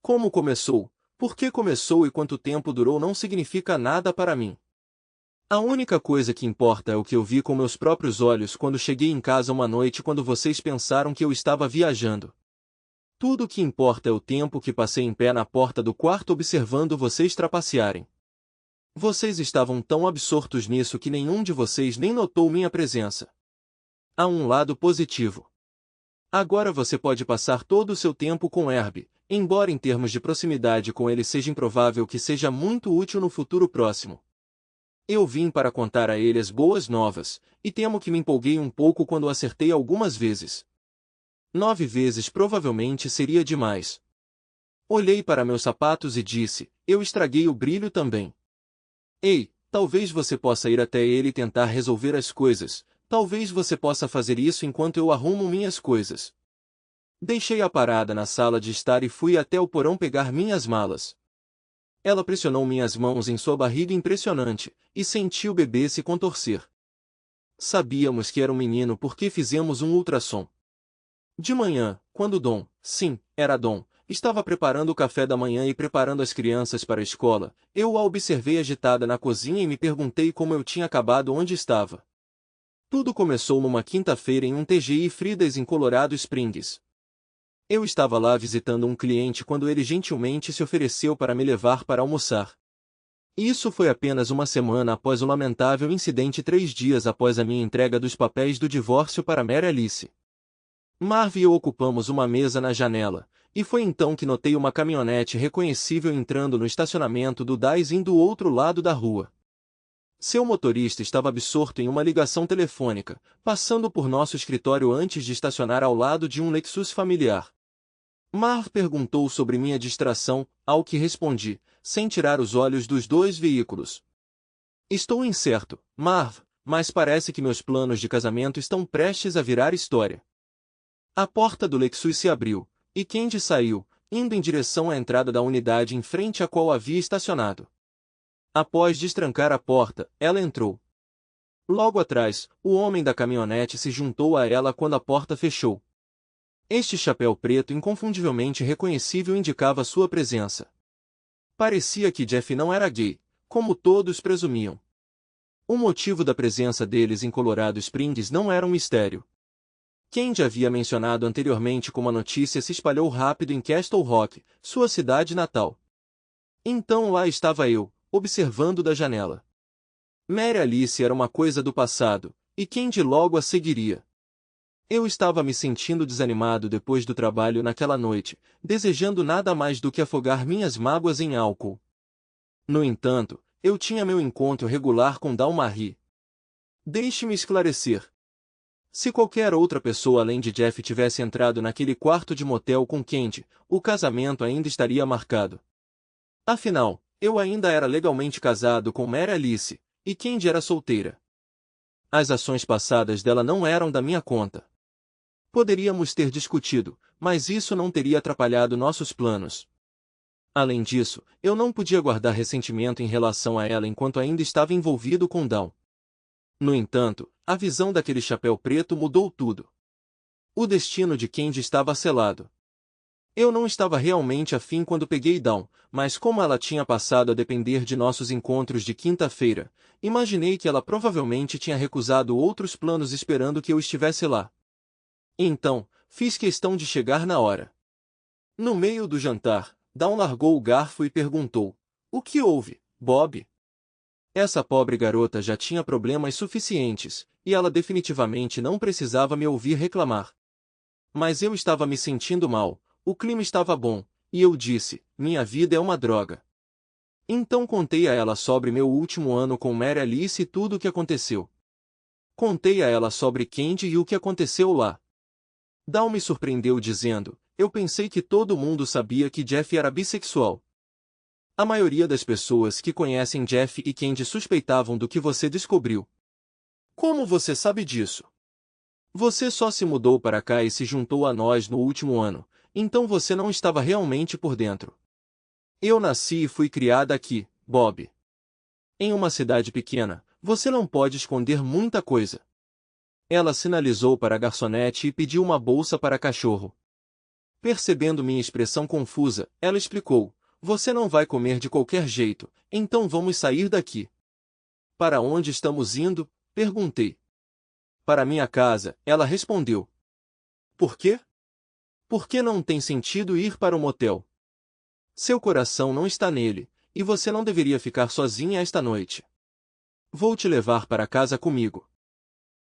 Como começou, por que começou e quanto tempo durou não significa nada para mim. A única coisa que importa é o que eu vi com meus próprios olhos quando cheguei em casa uma noite quando vocês pensaram que eu estava viajando. Tudo o que importa é o tempo que passei em pé na porta do quarto observando vocês trapacearem. Vocês estavam tão absortos nisso que nenhum de vocês nem notou minha presença. Há um lado positivo. Agora você pode passar todo o seu tempo com Herbie, embora em termos de proximidade com ele seja improvável que seja muito útil no futuro próximo. Eu vim para contar a ele as boas novas, e temo que me empolguei um pouco quando acertei algumas vezes. 9 vezes provavelmente seria demais. Olhei para meus sapatos e disse, eu estraguei o brilho também. Ei, talvez você possa ir até ele e tentar resolver as coisas, talvez você possa fazer isso enquanto eu arrumo minhas coisas. Deixei a parada na sala de estar e fui até o porão pegar minhas malas. Ela pressionou minhas mãos em sua barriga impressionante, e senti o bebê se contorcer. Sabíamos que era um menino porque fizemos um ultrassom. De manhã, quando Dom, sim, era Dom, estava preparando o café da manhã e preparando as crianças para a escola, eu a observei agitada na cozinha e me perguntei como eu tinha acabado onde estava. Tudo começou numa quinta-feira em um TGI Fridays em Colorado Springs. Eu estava lá visitando um cliente quando ele gentilmente se ofereceu para me levar para almoçar. Isso foi apenas uma semana após o lamentável incidente 3 dias após a minha entrega dos papéis do divórcio para Mary Alice. Marv e eu ocupamos uma mesa na janela, e foi então que notei uma caminhonete reconhecível entrando no estacionamento do Daisin do outro lado da rua. Seu motorista estava absorto em uma ligação telefônica, passando por nosso escritório antes de estacionar ao lado de um Lexus familiar. Marv perguntou sobre minha distração, ao que respondi, sem tirar os olhos dos dois veículos. Estou incerto, Marv, mas parece que meus planos de casamento estão prestes a virar história. A porta do Lexus se abriu, e Candy saiu, indo em direção à entrada da unidade em frente à qual havia estacionado. Após destrancar a porta, ela entrou. Logo atrás, o homem da caminhonete se juntou a ela quando a porta fechou. Este chapéu preto inconfundivelmente reconhecível indicava sua presença. Parecia que Jeff não era gay, como todos presumiam. O motivo da presença deles em Colorado Springs não era um mistério. Candy havia mencionado anteriormente como a notícia se espalhou rápido em Castle Rock, sua cidade natal. Então lá estava eu, observando da janela. Mary Alice era uma coisa do passado, e Candy logo a seguiria. Eu estava me sentindo desanimado depois do trabalho naquela noite, desejando nada mais do que afogar minhas mágoas em álcool. No entanto, eu tinha meu encontro regular com Dalmarie. Deixe-me esclarecer. Se qualquer outra pessoa além de Jeff tivesse entrado naquele quarto de motel com Candy, o casamento ainda estaria marcado. Afinal, eu ainda era legalmente casado com Mary Alice, e Candy era solteira. As ações passadas dela não eram da minha conta. Poderíamos ter discutido, mas isso não teria atrapalhado nossos planos. Além disso, eu não podia guardar ressentimento em relação a ela enquanto ainda estava envolvido com Dawn. No entanto, a visão daquele chapéu preto mudou tudo. O destino de Candy estava selado. Eu não estava realmente afim quando peguei Dawn, mas como ela tinha passado a depender de nossos encontros de quinta-feira, imaginei que ela provavelmente tinha recusado outros planos esperando que eu estivesse lá. Então, fiz questão de chegar na hora. No meio do jantar, Dawn largou o garfo e perguntou, o que houve, Bob? Essa pobre garota já tinha problemas suficientes, e ela definitivamente não precisava me ouvir reclamar. Mas eu estava me sentindo mal, o clima estava bom, e eu disse, minha vida é uma droga. Então contei a ela sobre meu último ano com Mary Alice e tudo o que aconteceu. Contei a ela sobre Candy e o que aconteceu lá. Dawn me surpreendeu dizendo, eu pensei que todo mundo sabia que Jeff era bissexual. A maioria das pessoas que conhecem Jeff e Candy suspeitavam do que você descobriu. Como você sabe disso? Você só se mudou para cá e se juntou a nós no último ano, então você não estava realmente por dentro. Eu nasci e fui criada aqui, Bob. Em uma cidade pequena, você não pode esconder muita coisa. Ela sinalizou para a garçonete e pediu uma bolsa para cachorro. Percebendo minha expressão confusa, ela explicou, você não vai comer de qualquer jeito, então vamos sair daqui. Para onde estamos indo? Perguntei. Para minha casa, ela respondeu. Por quê? Porque não tem sentido ir para o motel. Seu coração não está nele, e você não deveria ficar sozinha esta noite. Vou te levar para casa comigo.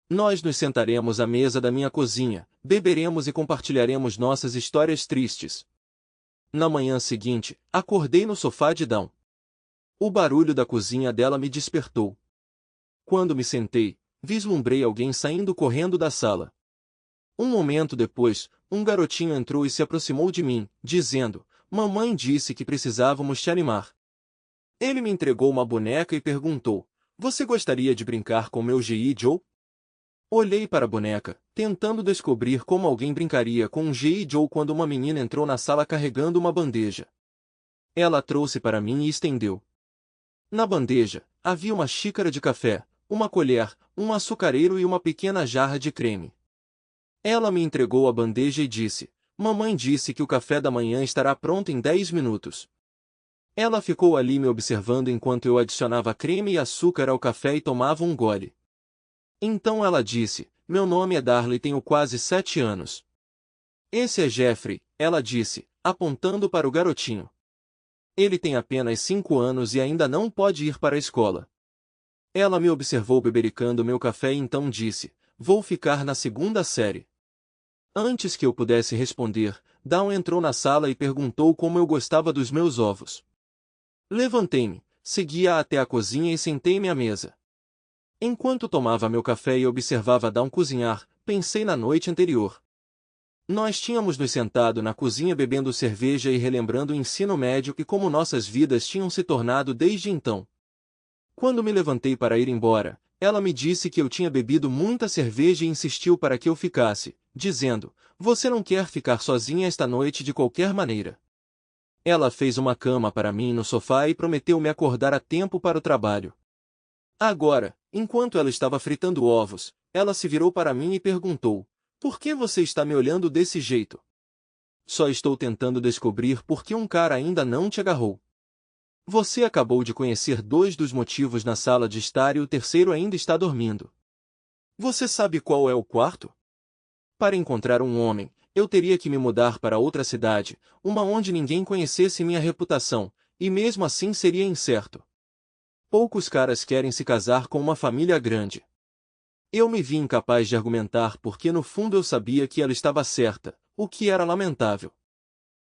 Nós nos sentaremos à mesa da minha cozinha, beberemos e compartilharemos nossas histórias tristes. Na manhã seguinte, acordei no sofá de Dawn. O barulho da cozinha dela me despertou. Quando me sentei, vislumbrei alguém saindo correndo da sala. Um momento depois, um garotinho entrou e se aproximou de mim, dizendo: "Mamãe disse que precisávamos te animar." Ele me entregou uma boneca e perguntou: "Você gostaria de brincar com meu G.I. Joe?" Olhei para a boneca, tentando descobrir como alguém brincaria com um G.I. Joe quando uma menina entrou na sala carregando uma bandeja. Ela a trouxe para mim e estendeu. Na bandeja, havia uma xícara de café, uma colher, um açucareiro e uma pequena jarra de creme. Ela me entregou a bandeja e disse: "Mamãe disse que o café da manhã estará pronto em 10 minutos." Ela ficou ali me observando enquanto eu adicionava creme e açúcar ao café e tomava um gole. Então ela disse: "Meu nome é Darla e tenho quase 7 anos." "Esse é Jeffrey," ela disse, apontando para o garotinho. "Ele tem apenas 5 anos e ainda não pode ir para a escola." Ela me observou bebericando meu café e então disse: "Vou ficar na segunda série." Antes que eu pudesse responder, Dawn entrou na sala e perguntou como eu gostava dos meus ovos. Levantei-me, segui-a até a cozinha e sentei-me à mesa. Enquanto tomava meu café e observava Dawn cozinhar, pensei na noite anterior. Nós tínhamos nos sentado na cozinha bebendo cerveja e relembrando o ensino médio e como nossas vidas tinham se tornado desde então. Quando me levantei para ir embora, ela me disse que eu tinha bebido muita cerveja e insistiu para que eu ficasse, dizendo: "Você não quer ficar sozinha esta noite de qualquer maneira." Ela fez uma cama para mim no sofá e prometeu me acordar a tempo para o trabalho. Agora, enquanto ela estava fritando ovos, ela se virou para mim e perguntou: "Por que você está me olhando desse jeito?" "Só estou tentando descobrir por que um cara ainda não te agarrou. Você acabou de conhecer 2 dos motivos na sala de estar e o terceiro ainda está dormindo. Você sabe qual é o quarto? Para encontrar um homem, eu teria que me mudar para outra cidade, uma onde ninguém conhecesse minha reputação, e mesmo assim seria incerto. Poucos caras querem se casar com uma família grande." Eu me vi incapaz de argumentar porque no fundo eu sabia que ela estava certa, o que era lamentável.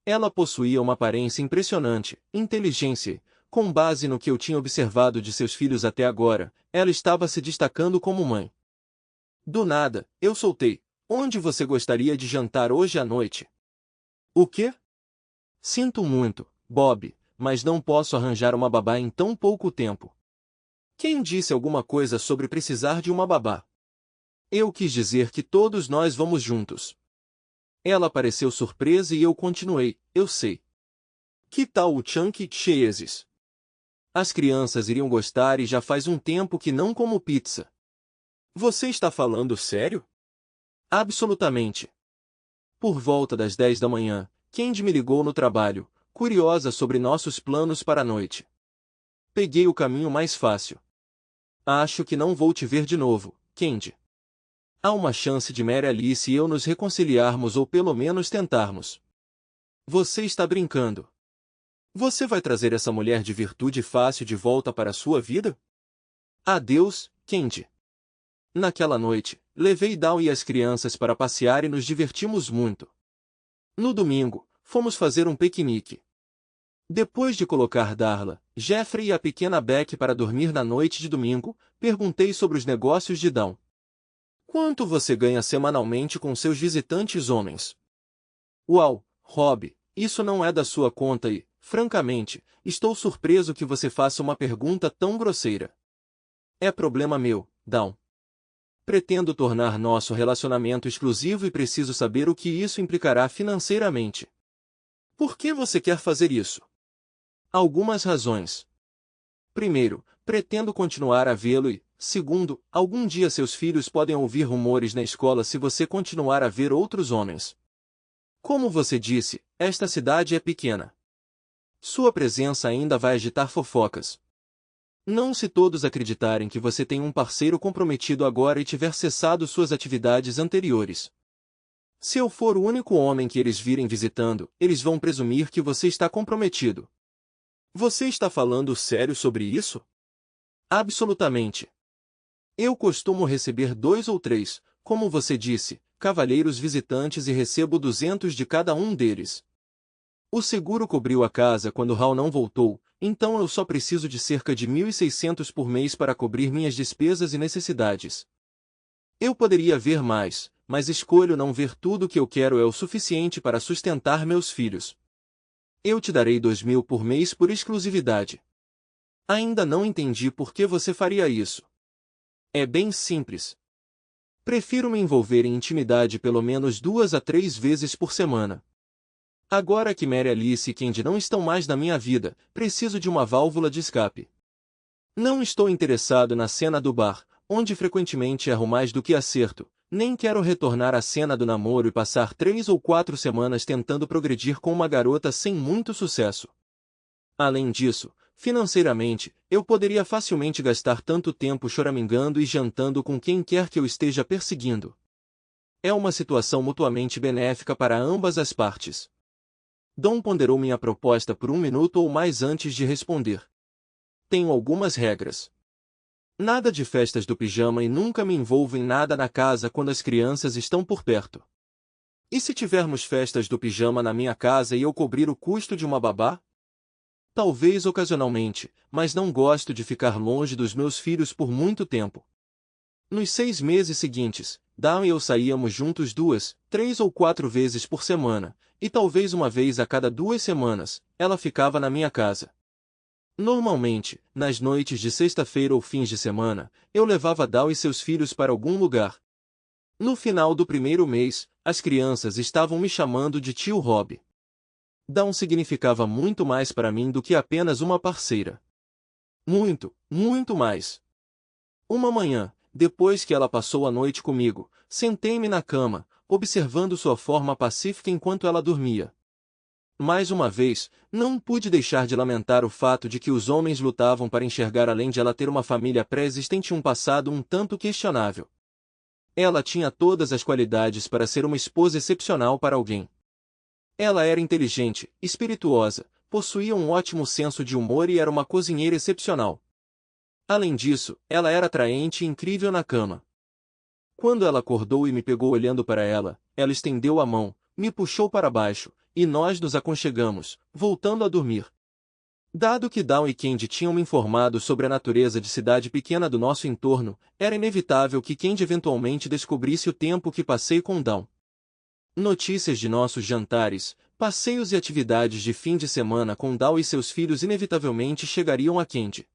Ela possuía uma aparência impressionante, inteligência, com base no que eu tinha observado de seus filhos até agora, ela estava se destacando como mãe. Do nada, eu soltei: "Onde você gostaria de jantar hoje à noite?" "O quê?" "Sinto muito, Bob, mas não posso arranjar uma babá em tão pouco tempo." "Quem disse alguma coisa sobre precisar de uma babá?" "Eu quis dizer que todos nós vamos juntos." Ela pareceu surpresa e eu continuei: "Eu sei." "Que tal o Chunky Cheeses? As crianças iriam gostar e já faz um tempo que não como pizza." "Você está falando sério?" "Absolutamente." Por volta das 10 da manhã, Candy me ligou no trabalho, curiosa sobre nossos planos para a noite. Peguei o caminho mais fácil. "Acho que não vou te ver de novo, Candy. Há uma chance de Mary Alice e eu nos reconciliarmos ou pelo menos tentarmos." "Você está brincando. Você vai trazer essa mulher de virtude fácil de volta para a sua vida?" "Adeus, Candy." Naquela noite, levei Dawn e as crianças para passear e nos divertimos muito. No domingo, fomos fazer um piquenique. Depois de colocar Darla, Jeffrey e a pequena Beck para dormir na noite de domingo, perguntei sobre os negócios de Dawn. "Quanto você ganha semanalmente com seus visitantes homens?" "Uau, Rob, isso não é da sua conta e, francamente, estou surpreso que você faça uma pergunta tão grosseira." "É problema meu, Dawn. Pretendo tornar nosso relacionamento exclusivo e preciso saber o que isso implicará financeiramente." "Por que você quer fazer isso?" "Algumas razões. Primeiro, pretendo continuar a vê-lo e, segundo, algum dia seus filhos podem ouvir rumores na escola se você continuar a ver outros homens. Como você disse, esta cidade é pequena. Sua presença ainda vai agitar fofocas. Não se todos acreditarem que você tem um parceiro comprometido agora e tiver cessado suas atividades anteriores. Se eu for o único homem que eles virem visitando, eles vão presumir que você está comprometido." "Você está falando sério sobre isso?" "Absolutamente. Eu costumo receber 2 ou 3, como você disse, cavalheiros visitantes e recebo 200 de cada um deles." O seguro cobriu a casa quando Hal não voltou, então eu só preciso de cerca de 1.600 por mês para cobrir minhas despesas e necessidades. Eu poderia ver mais, mas escolho não ver. Tudo o que eu quero é o suficiente para sustentar meus filhos. Eu te darei 2.000 por mês por exclusividade. Ainda não entendi por que você faria isso. É bem simples. Prefiro me envolver em intimidade pelo menos 2 a 3 vezes por semana. Agora que Mary Alice e Candy não estão mais na minha vida, preciso de uma válvula de escape. Não estou interessado na cena do bar, onde frequentemente erro mais do que acerto, nem quero retornar à cena do namoro e passar 3 ou 4 semanas tentando progredir com uma garota sem muito sucesso. Além disso, financeiramente, eu poderia facilmente gastar tanto tempo choramingando e jantando com quem quer que eu esteja perseguindo. É uma situação mutuamente benéfica para ambas as partes. Dom ponderou minha proposta por 1 minuto ou mais antes de responder. Tenho algumas regras. Nada de festas do pijama e nunca me envolvo em nada na casa quando as crianças estão por perto. E se tivermos festas do pijama na minha casa e eu cobrir o custo de uma babá? Talvez ocasionalmente, mas não gosto de ficar longe dos meus filhos por muito tempo. Nos 6 meses seguintes, Dawn e eu saíamos juntos 2, 3 ou 4 vezes por semana, e talvez uma vez a cada 2 semanas, ela ficava na minha casa. Normalmente, nas noites de sexta-feira ou fins de semana, eu levava Dawn e seus filhos para algum lugar. No final do primeiro mês, as crianças estavam me chamando de tio Rob. Dawn significava muito mais para mim do que apenas uma parceira. Muito, muito mais. Uma manhã, depois que ela passou a noite comigo, sentei-me na cama, observando sua forma pacífica enquanto ela dormia. Mais uma vez, não pude deixar de lamentar o fato de que os homens lutavam para enxergar além de ela ter uma família pré-existente e um passado um tanto questionável. Ela tinha todas as qualidades para ser uma esposa excepcional para alguém. Ela era inteligente, espirituosa, possuía um ótimo senso de humor e era uma cozinheira excepcional. Além disso, ela era atraente e incrível na cama. Quando ela acordou e me pegou olhando para ela, ela estendeu a mão, me puxou para baixo, e nós nos aconchegamos, voltando a dormir. Dado que Dawn e Candy tinham me informado sobre a natureza de cidade pequena do nosso entorno, era inevitável que Candy eventualmente descobrisse o tempo que passei com Dawn. Notícias de nossos jantares, passeios e atividades de fim de semana com Dawn e seus filhos inevitavelmente chegariam a Candy.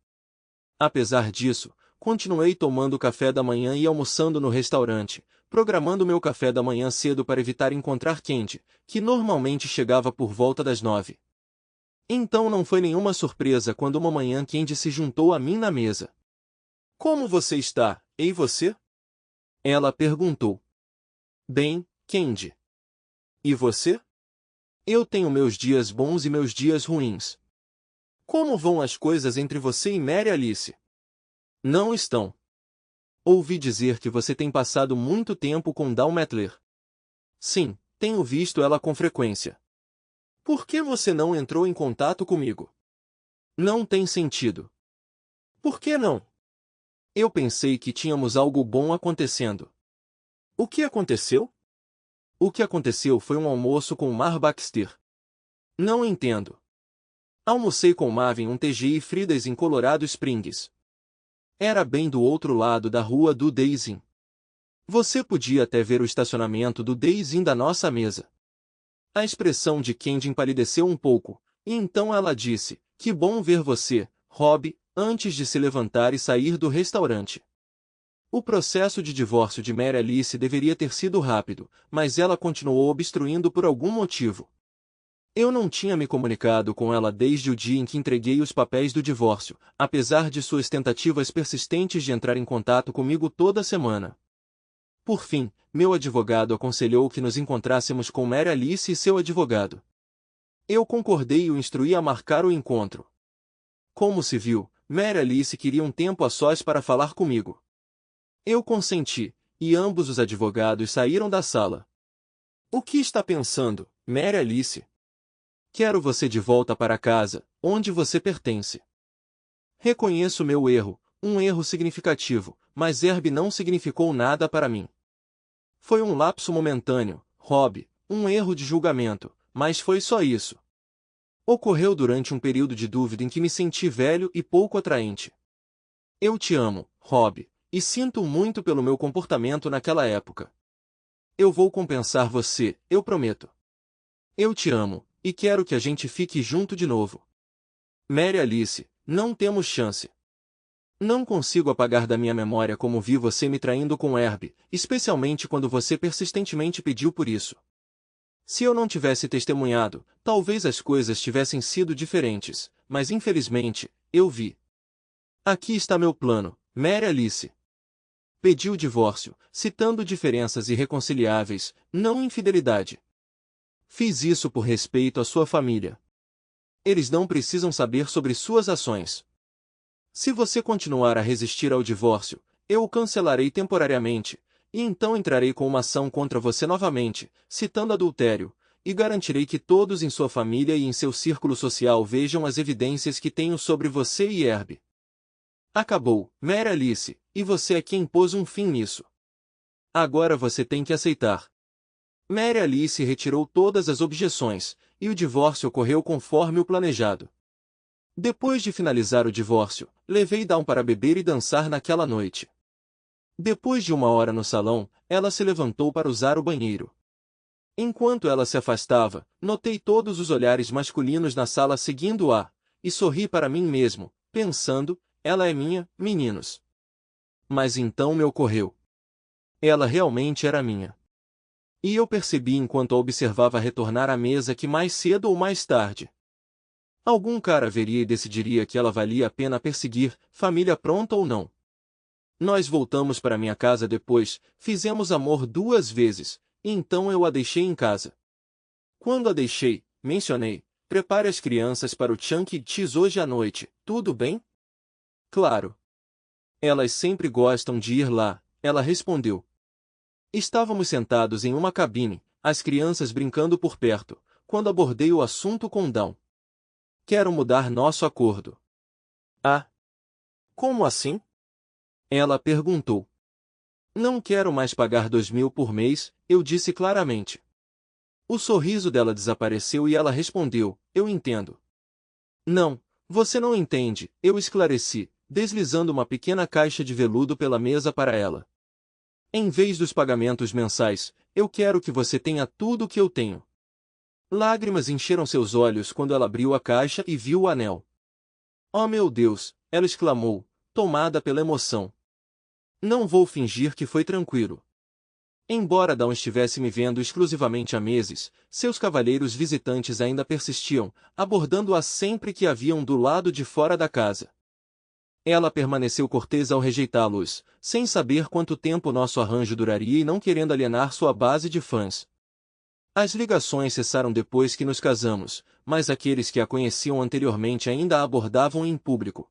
Apesar disso, continuei tomando café da manhã e almoçando no restaurante, programando meu café da manhã cedo para evitar encontrar Candy, que normalmente chegava por volta das 9. Então não foi nenhuma surpresa quando uma manhã Candy se juntou a mim na mesa. "Como você está, e você?" ela perguntou. "Bem, Candy. E você?" "Eu tenho meus dias bons e meus dias ruins." "Como vão as coisas entre você e Mary Alice?" "Não estão." "Ouvi dizer que você tem passado muito tempo com Dawn Mettler." "Sim, tenho visto ela com frequência." "Por que você não entrou em contato comigo?" "Não tem sentido." "Por que não?" "Eu pensei que tínhamos algo bom acontecendo." "O que aconteceu?" "O que aconteceu foi um almoço com Mar Baxter." "Não entendo." "Almocei com Marvin TG e Fridas em Colorado Springs." Era bem do outro lado da rua do Days Inn. Você podia até ver o estacionamento do Days Inn da nossa mesa. A expressão de Candy empalideceu um pouco, e então ela disse, "Que bom ver você, Rob", antes de se levantar e sair do restaurante. O processo de divórcio de Mary Alice deveria ter sido rápido, mas ela continuou obstruindo por algum motivo. Eu não tinha me comunicado com ela desde o dia em que entreguei os papéis do divórcio, apesar de suas tentativas persistentes de entrar em contato comigo toda semana. Por fim, meu advogado aconselhou que nos encontrássemos com Mary Alice e seu advogado. Eu concordei e o instruí a marcar o encontro. Como se viu, Mary Alice queria um tempo a sós para falar comigo. Eu consenti, e ambos os advogados saíram da sala. "O que está pensando, Mary Alice?" "Quero você de volta para casa, onde você pertence." "Reconheço meu erro, um erro significativo, mas Herb não significou nada para mim." "Foi um lapso momentâneo, Rob, um erro de julgamento, mas foi só isso." Ocorreu durante um período de dúvida em que me senti velho e pouco atraente. Eu te amo, Rob, e sinto muito pelo meu comportamento naquela época. Eu vou compensar você, eu prometo. Eu te amo, e quero que a gente fique junto de novo. Mary Alice, não temos chance. Não consigo apagar da minha memória como vi você me traindo com Herb, especialmente quando você persistentemente pediu por isso. Se eu não tivesse testemunhado, talvez as coisas tivessem sido diferentes, mas infelizmente, eu vi. Aqui está meu plano, Mary Alice. Pedi o divórcio, citando diferenças irreconciliáveis, não infidelidade. Fiz isso por respeito à sua família. Eles não precisam saber sobre suas ações. Se você continuar a resistir ao divórcio, eu o cancelarei temporariamente, e então entrarei com uma ação contra você novamente, citando adultério, e garantirei que todos em sua família e em seu círculo social vejam as evidências que tenho sobre você e Herb. Acabou, Mary Alice, e você é quem pôs um fim nisso. Agora você tem que aceitar. Mary Alice retirou todas as objeções, e o divórcio ocorreu conforme o planejado. Depois de finalizar o divórcio, levei Dawn para beber e dançar naquela noite. Depois de 1 hora no salão, ela se levantou para usar o banheiro. Enquanto ela se afastava, notei todos os olhares masculinos na sala seguindo-a, e sorri para mim mesmo, pensando, ela é minha, meninos. Mas então me ocorreu. Ela realmente era minha. E eu percebi enquanto a observava retornar à mesa que mais cedo ou mais tarde algum cara veria e decidiria que ela valia a pena perseguir, família pronta ou não. Nós voltamos para minha casa depois, fizemos amor 2 vezes, e então eu a deixei em casa. Quando a deixei, mencionei, prepare as crianças para o Chunky Cheese hoje à noite, tudo bem? Claro. Elas sempre gostam de ir lá, ela respondeu. Estávamos sentados em uma cabine, as crianças brincando por perto, quando abordei o assunto com Dawn. Quero mudar nosso acordo. Ah? Como assim? Ela perguntou. Não quero mais pagar 2.000 por mês, eu disse claramente. O sorriso dela desapareceu e ela respondeu, eu entendo. Não, você não entende, eu esclareci, deslizando uma pequena caixa de veludo pela mesa para ela. Em vez dos pagamentos mensais, eu quero que você tenha tudo o que eu tenho. Lágrimas encheram seus olhos quando ela abriu a caixa e viu o anel. Oh meu Deus, ela exclamou, tomada pela emoção. Não vou fingir que foi tranquilo. Embora Dawn estivesse me vendo exclusivamente há meses, seus cavalheiros visitantes ainda persistiam, abordando-a sempre que a viam do lado de fora da casa. Ela permaneceu cortês ao rejeitá-los, sem saber quanto tempo nosso arranjo duraria e não querendo alienar sua base de fãs. As ligações cessaram depois que nos casamos, mas aqueles que a conheciam anteriormente ainda a abordavam em público.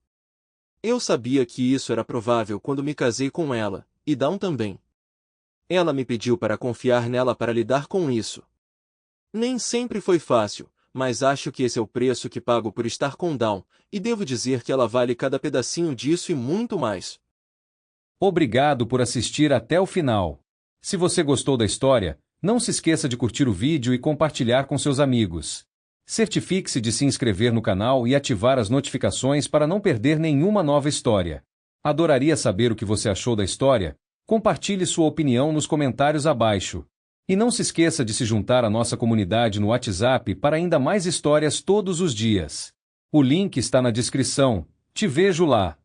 Eu sabia que isso era provável quando me casei com ela, e Dawn também. Ela me pediu para confiar nela para lidar com isso. Nem sempre foi fácil, mas acho que esse é o preço que pago por estar com Dawn, e devo dizer que ela vale cada pedacinho disso e muito mais. Obrigado por assistir até o final. Se você gostou da história, não se esqueça de curtir o vídeo e compartilhar com seus amigos. Certifique-se de se inscrever no canal e ativar as notificações para não perder nenhuma nova história. Adoraria saber o que você achou da história. Compartilhe sua opinião nos comentários abaixo. E não se esqueça de se juntar à nossa comunidade no WhatsApp para ainda mais histórias todos os dias. O link está na descrição. Te vejo lá.